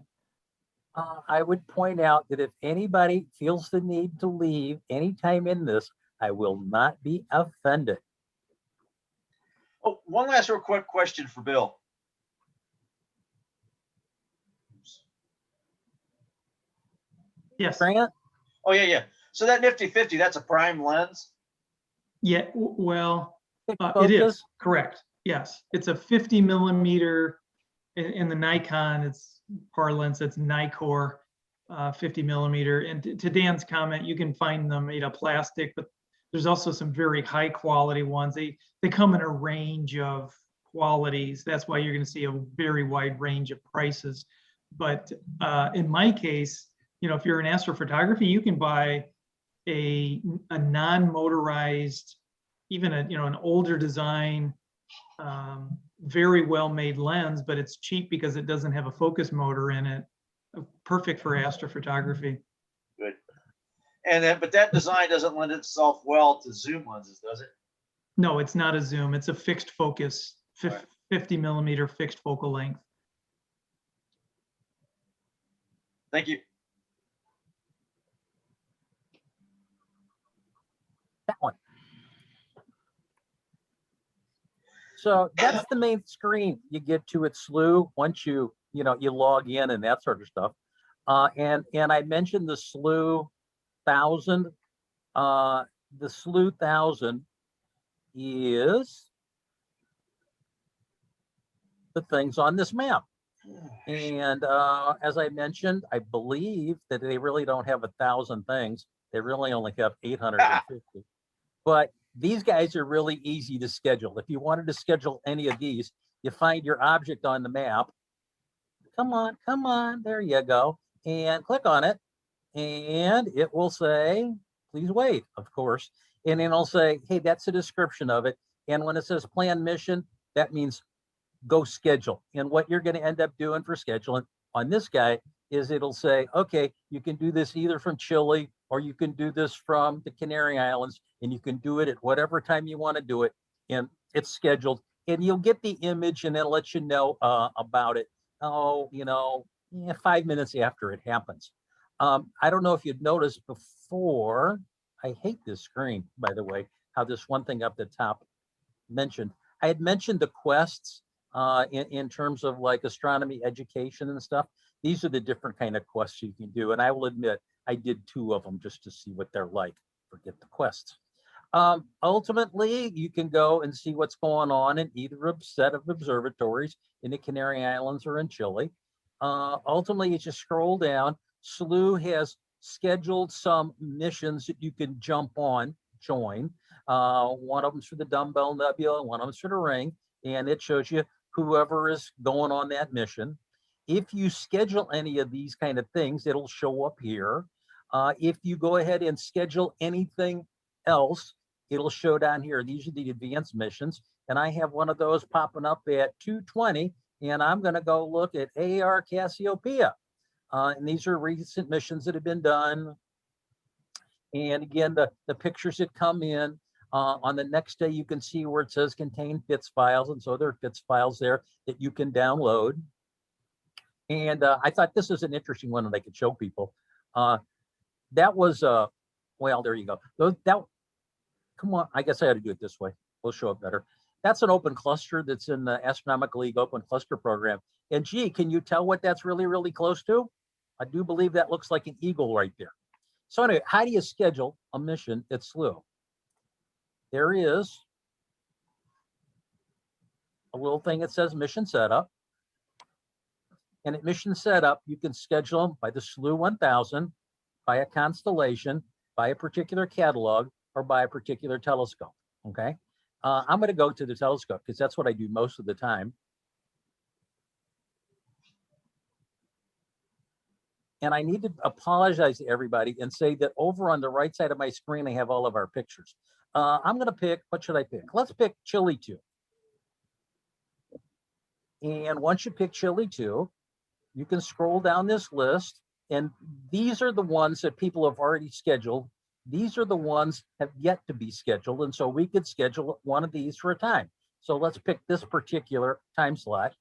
I would point out that if anybody feels the need to leave anytime in this, I will not be offended. Oh, one last real quick question for Bill. Yes. Grant? Oh, yeah. So that Nifty 50, that's a prime lens? Yeah, well, it Focus? is, correct. Yes, it's a 50 millimeter in the Nikon, it's parlance, it's Nikkor 50 millimeter. And to Dan's comment, you can find them made of plastic, but there's also some very high quality ones. They come in a range of qualities. That's why you're going to see a very wide range of prices. But in my case, you know, if you're in astrophotography, you can buy a non-motorized, even an older design, very well-made lens, but it's cheap because it doesn't have a focus motor in it. Perfect for astrophotography. Good. And but that design doesn't lend itself well to zoom lenses, does it? No, it's not a zoom. It's a fixed focus, Right. 50 millimeter fixed focal length. Thank you. That one. So that's the main screen you get to at Slooh once you log in and that sort of stuff. And I mentioned the Slooh 1000. The Slooh 1000 is the things on this map. And as I mentioned, I believe that they really don't have 1,000 things. They really only have 850. But these guys are really easy to schedule. If you wanted to schedule any of these, you find your object on the map. Come on, there you go. And click on it. And it will say, please wait, of course. And then it'll say, hey, that's a description of it. And when it says plan mission, that means go schedule. And what you're going to end up doing for scheduling on this guy is it'll say, okay, you can do this either from Chile or you can do this from the Canary Islands, and you can do it at whatever time you want to do it. And it's scheduled, and you'll get the image and it'll let you know about it. Oh, 5 minutes after it happens. I don't know if you'd noticed before, I hate this screen, by the way, how this one thing up the top mentioned. I had mentioned the quests in terms of like astronomy education and stuff. These are the different kind of quests you can do. And I will admit, I did 2 of them just to see what they're like. Forget the quests. Ultimately, you can go and see what's going on in either a set of observatories in the Canary Islands or in Chile. Ultimately, you just scroll down. Slooh has scheduled some missions that you can jump on, join. One of them's for the Dumbbell Nebula, one of them's for the Ring, and it shows you whoever is going on that mission. If you schedule any of these kind of things, it'll show up here. If you go ahead and schedule anything else, it'll show down here. These are the advanced missions, and I have one of those popping up at 2:20, and I'm going to go look at AR Cassiopeia. And these are recent missions that have been done. And again, the pictures that come in on the next day, you can see where it says contain FITS files. And so there are FITS files there that you can download. And I thought this is an interesting one that I could show people. That was, well, there you go. Come on, I guess I had to do it this way. We'll show it better. That's an open cluster that's in the Astronomical League Open Cluster Program. And gee, can you tell what that's really, really close to? I do believe that looks like an eagle right there. So anyway, how do you schedule a mission at Slooh? There is a little thing that says mission setup. And at mission setup, you can schedule them by the Slooh 1000, by a constellation, by a particular catalog, or by a particular telescope, okay? I'm gonna go to the telescope because that's what I do most of the time. And I need to apologize to everybody and say that over on the right side of my screen, I have all of our pictures. I'm gonna pick, what should I pick? Let's pick Chile 2. And once you pick Chile 2, you can scroll down this list, and these are the ones that people have already scheduled. These are the ones that have yet to be scheduled, and so we could schedule one of these for a time. So let's pick this particular time slot.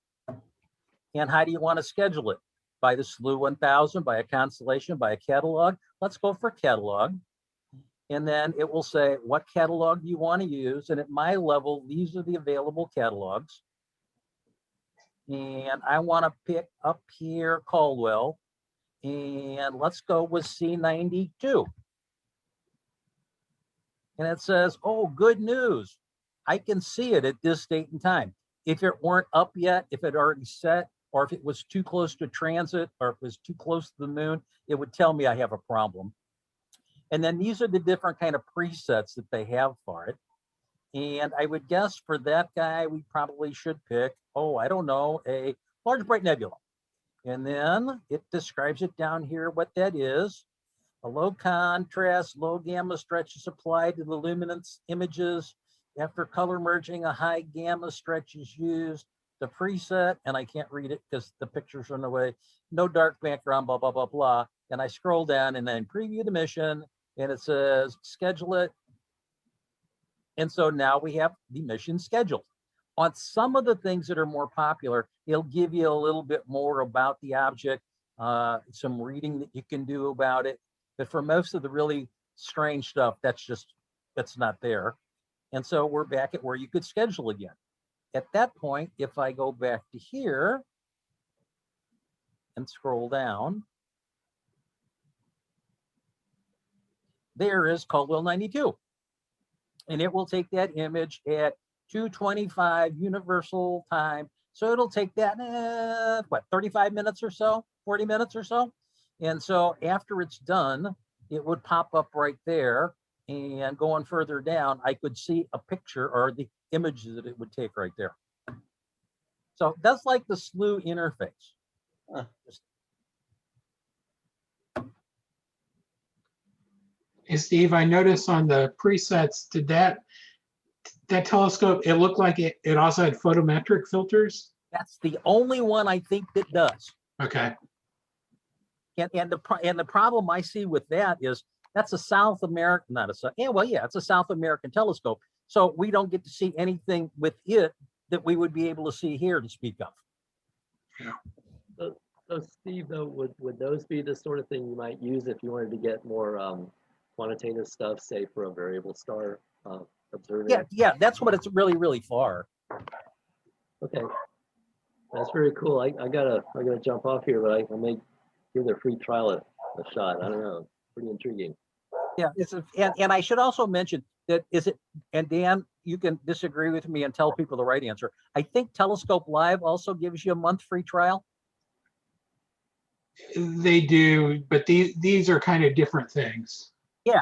And how do you want to schedule it? By the Slooh 1000, by a constellation, by a catalog? Let's go for catalog. And then it will say, what catalog do you want to use? And at my level, these are the available catalogs. And I want to pick up here Caldwell. And let's go with C92. And it says, oh, good news. I can see it at this date and time. If it weren't up yet, if it already set, or if it was too close to transit, or if it was too close to the moon, it would tell me I have a problem. And then these are the different kind of presets that they have for it. And I would guess for that guy, we probably should pick, oh, I don't know, a large bright nebula. And then it describes it down here what that is. A low contrast, low gamma stretch is applied to the luminance images. After color merging, a high gamma stretch is used. The preset, and I can't read it because the pictures are in the way. No dark background, blah, blah, blah, blah. And I scroll down and then preview the mission, and it says schedule it. And so now we have the mission scheduled. On some of the things that are more popular, it'll give you a little bit more about the object, some reading that you can do about it. But for most of the really strange stuff, that's not there. And so we're back at where you could schedule again. At that point, if I go back to here and scroll down, there is Caldwell 92. And it will take that image at 2:25 universal time. So it'll take that, what, 35 minutes or so, 40 minutes or so? And so after it's done, it would pop up right there. And going further down, I could see a picture or the images that it would take right there. So that's like the Slooh interface. Huh. Hey, Steve, I noticed on the presets, did that telescope, it looked like it also had photometric filters? That's the only one I think that does. Okay. And the problem I see with that is that's a South American, it's a South American telescope. So we don't get to see anything with it that we would be able to see here to speak of. Yeah. So Steve, though, would those be the sort of thing you might use if you wanted to get more quantitative stuff, say for a variable star observing? Yeah, that's what it's really for. Okay, that's very cool. I gotta jump off here, but I may give their free trial a shot. I don't know, pretty intriguing. Yeah, and I should also mention that and Dan, you can disagree with me and tell people the right answer. I think Telescope Live also gives you a month free trial. They do, but these are kind of different things. Yeah.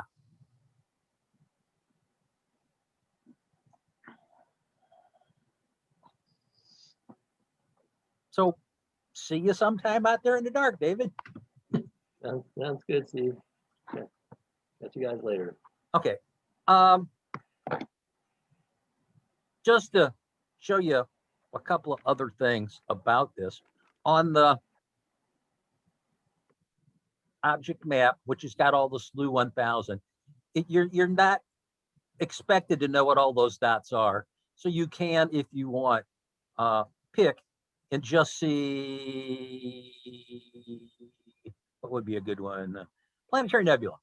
So see you sometime out there in the dark, David. Sounds good, Steve. Yeah. Catch you guys later. Okay. Just to show you a couple of other things about this, on the object map, which has got all the Slooh 1000, you're not expected to know what all those dots are. So you can, if you want, pick and just see what would be a good one. Planetary nebula.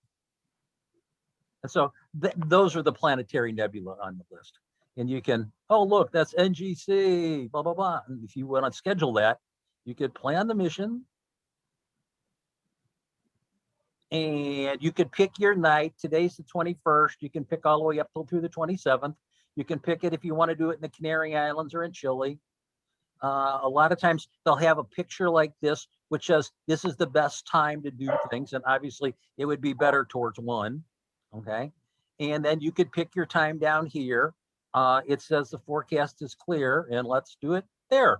And so those are the planetary nebula on the list. And you can, oh, look, that's NGC, blah, blah, blah. And if you want to schedule that, you could plan the mission. And you could pick your night. Today's the 21st. You can pick all the way up through the 27th. You can pick it if you want to do it in the Canary Islands or in Chile. A lot of times they'll have a picture like this, which says this is the best time to do things. And obviously it would be better towards 1. Okay. And then you could pick your time down here. It says the forecast is clear, and let's do it there.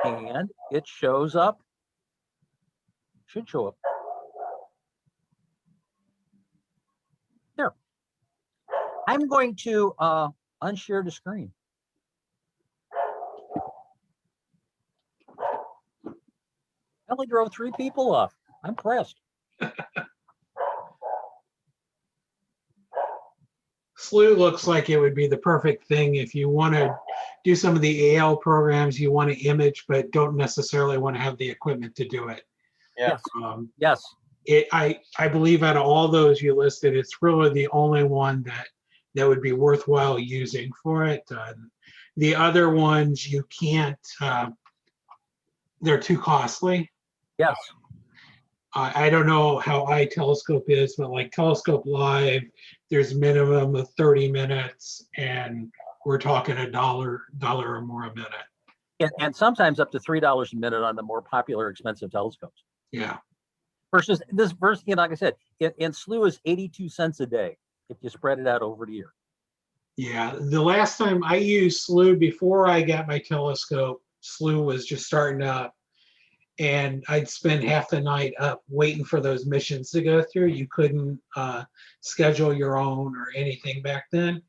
And it shows up, should show up. There. I'm going to unshare the screen. I only drove 3 people off. I'm impressed. Slooh looks like it would be the perfect thing if you want to do some of the AL programs you want to image, but don't necessarily want to have the equipment to do it. Yeah. Yes. I believe out of all those you listed, it's really the only one that would be worthwhile using for it. The other ones you can't, they're too costly. Yes. I don't know how iTelescope is, but like Telescope Live, there's minimum of 30 minutes, and we're talking $1 or more a minute. And sometimes up to $3 a minute on the more popular, expensive telescopes. Yeah. Versus, like I said, in Slooh is 82 cents a day if you spread it out over the year. Yeah. The last time I used Slooh before I got my telescope, Slooh was just starting up. And I'd spend half the night up waiting for those missions to go through. You couldn't schedule your own or anything back then.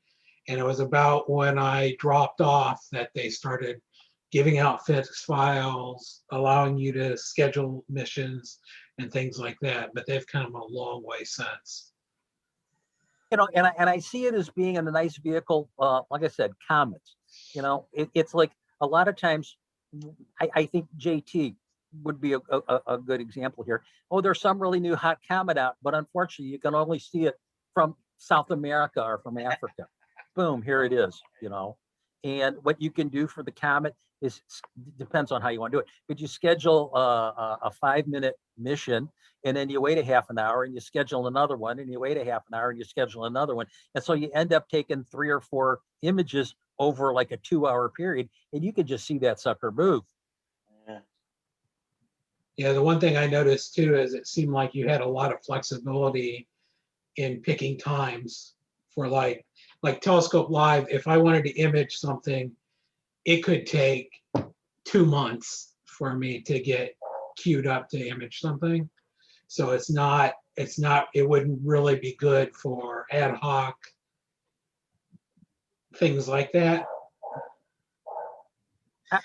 And it was about when I dropped off that they started giving out fixed files, allowing you to schedule missions and things like that. But they've come a long way since. You know, and I see it as being a nice vehicle. Like I said, comets. You know, it's like a lot of times, I think JT would be a good example here. Oh, there's some really new hot comet out, but unfortunately you can only see it from South America or from Africa. Boom, here it is, you know. And what you can do for the comet is, depends on how you want to do it, but you schedule a 5-minute mission, and then you wait a half an hour and you schedule another one, and you wait a half an hour and you schedule another one. And so you end up taking 3 or 4 images over like a 2-hour period, and you can just see that sucker move. Yeah, the one thing I noticed too is it seemed like you had a lot of flexibility in picking times for like Telescope Live. If I wanted to image something, it could take 2 months for me to get queued up to image something. So it wouldn't really be good for ad hoc things like that.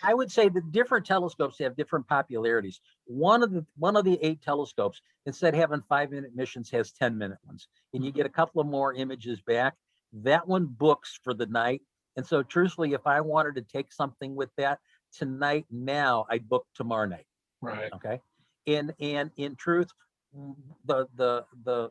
I would say the different telescopes have different popularities. One of the 8 telescopes, instead of having 5-minute missions, has 10-minute ones, and you get a couple of more images back. That one books for the night, and so truthfully, if I wanted to take something with that tonight, now I'd book tomorrow night. Right. Okay, and in truth, the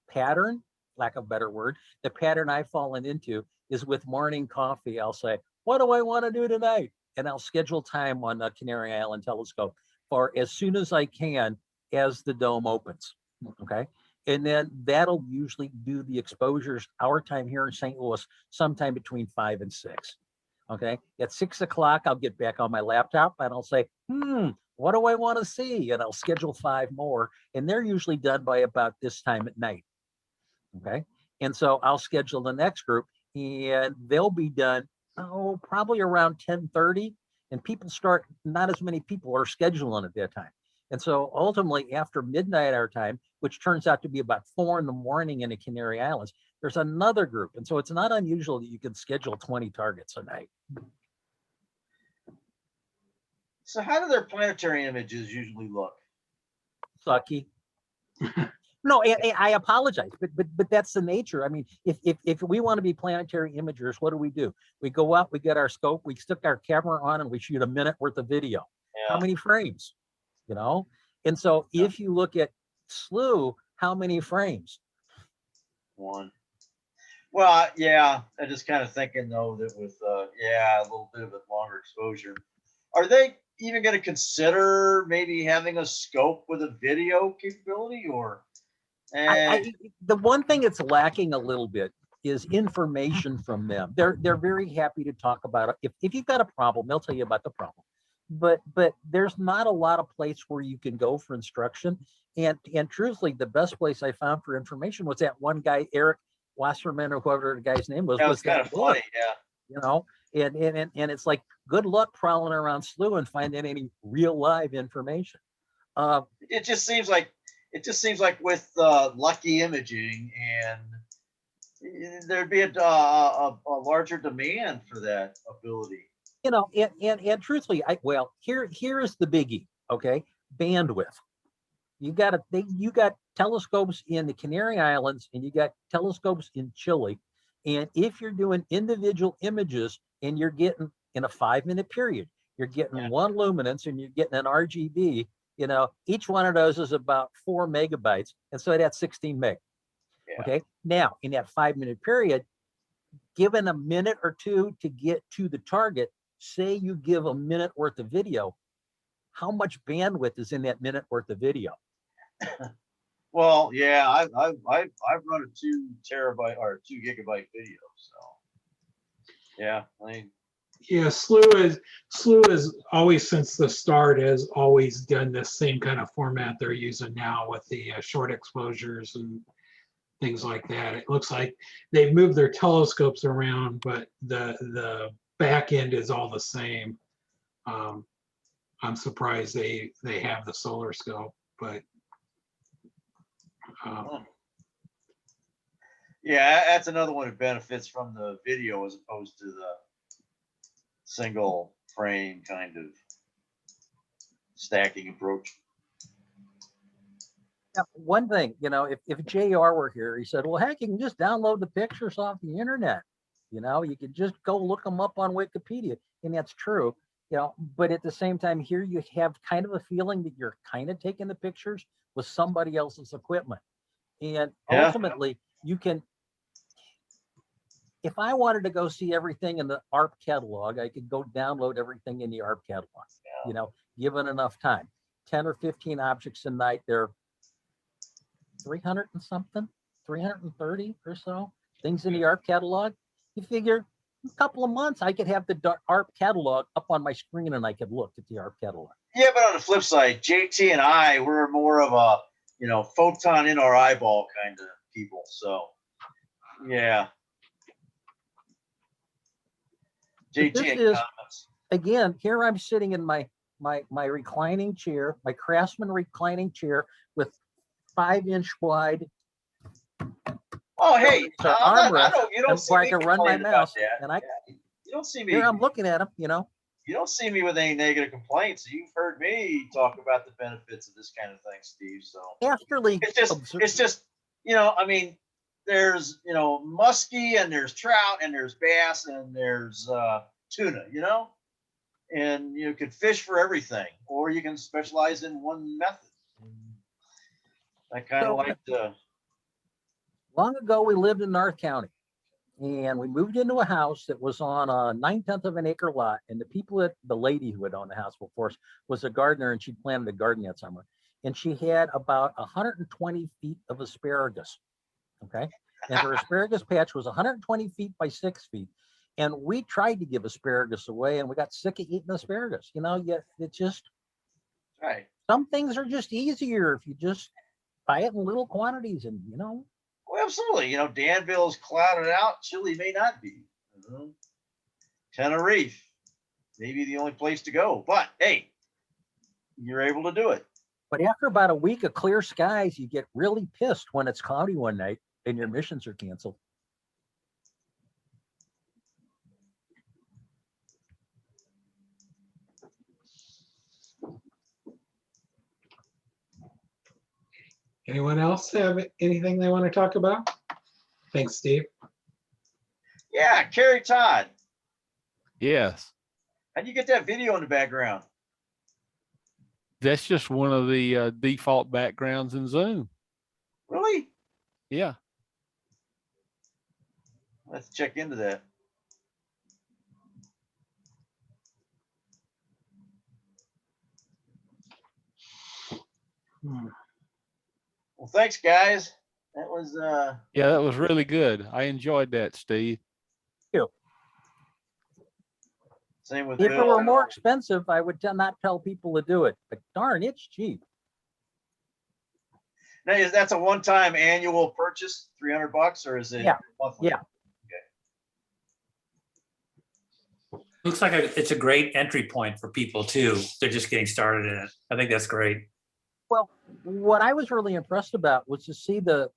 pattern, lack of a better word, the pattern I've fallen into is with morning coffee. I'll say, what do I want to do tonight? And I'll schedule time on the Canary Island telescope for as soon as I can as the dome opens. Okay. And then that'll usually do the exposures, our time here in St. Louis, sometime between 5 and 6. Okay. At 6 o'clock, I'll get back on my laptop and I'll say, what do I want to see? And I'll schedule 5 more. And they're usually done by about this time at night. Okay. And so I'll schedule the next group and they'll be done, probably around 10:30. And people start, not as many people are scheduling at that time. And so ultimately after midnight our time, which turns out to be about 4 in the morning in the Canary Islands, there's another group. And so it's not unusual that you can schedule 20 targets a night. So how do their planetary images usually look? Sucky. No, I apologize, but that's the nature. I mean, if we want to be planetary imagers, what do? We go out, we get our scope, we stick our camera on, and we shoot a minute worth of video. Yeah. How many frames? You know? And so if you look at Slooh, how many frames? 1. Well, yeah, I'm just kind of thinking though that with a little bit of a longer exposure, are they even going to consider maybe having a scope with a video capability or? The one thing that's lacking a little bit is information from them. They're very happy to talk about it. If you've got a problem, they'll tell you about the problem. But there's not a lot of place where you can go for instruction. And truthfully, the best place I found for information was that one guy, Eric Westerman, or whoever the guy's name was. That was kind of funny, yeah. You know, and it's like, good luck prowling around Slooh and finding any real live information. It just seems like with lucky imaging, and there'd be a larger demand for that ability. You know, and truthfully, here's the biggie. Okay, bandwidth. You got telescopes in the Canary Islands and you got telescopes in Chile. And if you're doing individual images and you're getting in a 5-minute period, you're getting 1 luminance and you're getting an RGB, you know, each one of those is about 4 megabytes. And so that's 16 meg. Yeah. Okay. Now in that 5-minute period, given a minute or 2 to get to the target, say you give a minute worth of video, how much bandwidth is in that minute worth of video? Well, yeah, I've run a 2 terabyte or 2 gigabyte video, so yeah, I mean, yeah, Slooh is always, since the start, has always done this same kind of format they're using now with the short exposures and things like that. It looks like they've moved their telescopes around, but the back end is all the same. I'm surprised they have the solar scope, but yeah, that's another one that benefits from the video as opposed to the single frame kind of stacking approach. Yeah, one thing, you know, if JR were here, he said, well, heck, you can just download the pictures off the internet. You know, you could just go look them up on Wikipedia. And that's true, you know, but at the same time here, you have kind of a feeling that you're kind of taking the pictures with somebody else's equipment. And ultimately you can, if I wanted to go see everything in the ARP catalog, I could go download everything in the ARP catalog, you know, given enough time. 10 or 15 objects a night, they're 300 and something, 330 or so things in the ARP catalog. You figure a couple of months, I could have the ARP catalog up on my screen and I could look at the ARP catalog. Yeah, but on the flip side, JT and I, we're more of a, you know, photon in our eyeball kind of people. So, yeah. JT and comments. Again, here I'm sitting in my reclining chair, my Craftsman reclining chair with 5-inch wide. Oh, hey, armrest, you don't see where me I can run my mouse, and you don't see me. Here I'm looking at them, you know. You don't see me with any negative complaints. You've heard me talk about the benefits of this kind of thing, Steve. So Afterly, it's just, I mean, there's, muskie and there's trout and there's bass and there's tuna, and you can fish for everything, or you can specialize in one method. I kind of like to. Long ago, we lived in North County, and we moved into a house that was on a 9/10 of an acre lot. And the lady who had owned the house before us was a gardener, and she planted a garden that summer. And she had about 120 feet of asparagus. Okay. And her asparagus patch was 120 feet by 6 feet. And we tried to give asparagus away, and we got sick of eating asparagus. It just, Right. some things are just easier if you just buy it in little quantities and, Well, absolutely. Danville's clouded out. Chile may not be. Tenerife, maybe the only place to go. But hey, you're able to do it. But after about a week of clear skies, you get really pissed when it's cloudy one night and your missions are canceled. Anyone else have anything they want to talk about? Thanks, Steve. Yeah, Carrie Todd. Yes. How'd you get that video in the background? That's just one of the default backgrounds in Zoom. Really? Yeah. Let's check into that. Well, thanks, guys. That was Yeah, that was really good. I enjoyed that, Steve. same with If it Bill. were more expensive, I would not tell people to do it. But darn, it's cheap. Now, that's a one-time annual purchase, $300, or is it monthly? Yeah. Looks like it's a great entry point for people too. They're just getting started in it. I think that's great. Well, what I was really impressed about was to see the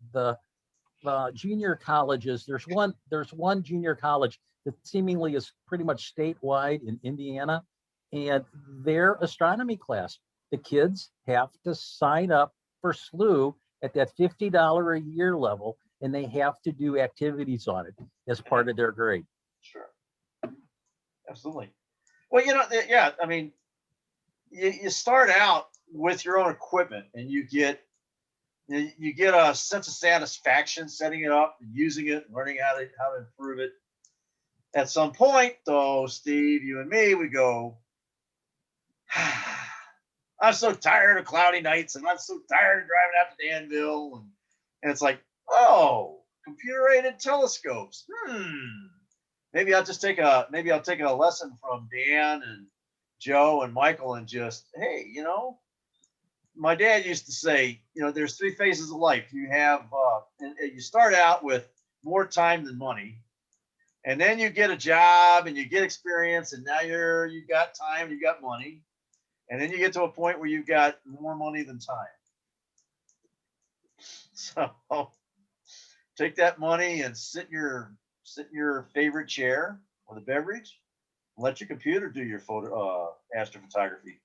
junior colleges. There's one junior college that seemingly is pretty much statewide in Indiana, and their astronomy class, the kids have to sign up for Slooh at that $50 a year level, and they have to do activities on it as part of their grade. Sure. Absolutely. Well, yeah, I mean, you start out with your own equipment, and you get a sense of satisfaction setting it up and using it, learning how to improve it. At some point, though, Steve, you and me, we go, I'm so tired of cloudy nights, and I'm so tired of driving out to Danville, and it's like, oh, computer-aided telescopes. Maybe I'll take a lesson from Dan and Joe and Michael, and just, hey, my dad used to say, there's three phases of life. You have, and you start out with more time than money, and then you get a job and you get experience, and now you've got time, you got money, and then you get to a point where you've got more money than time. So take that money and sit in your favorite chair with a beverage, and let your computer do your astrophotography.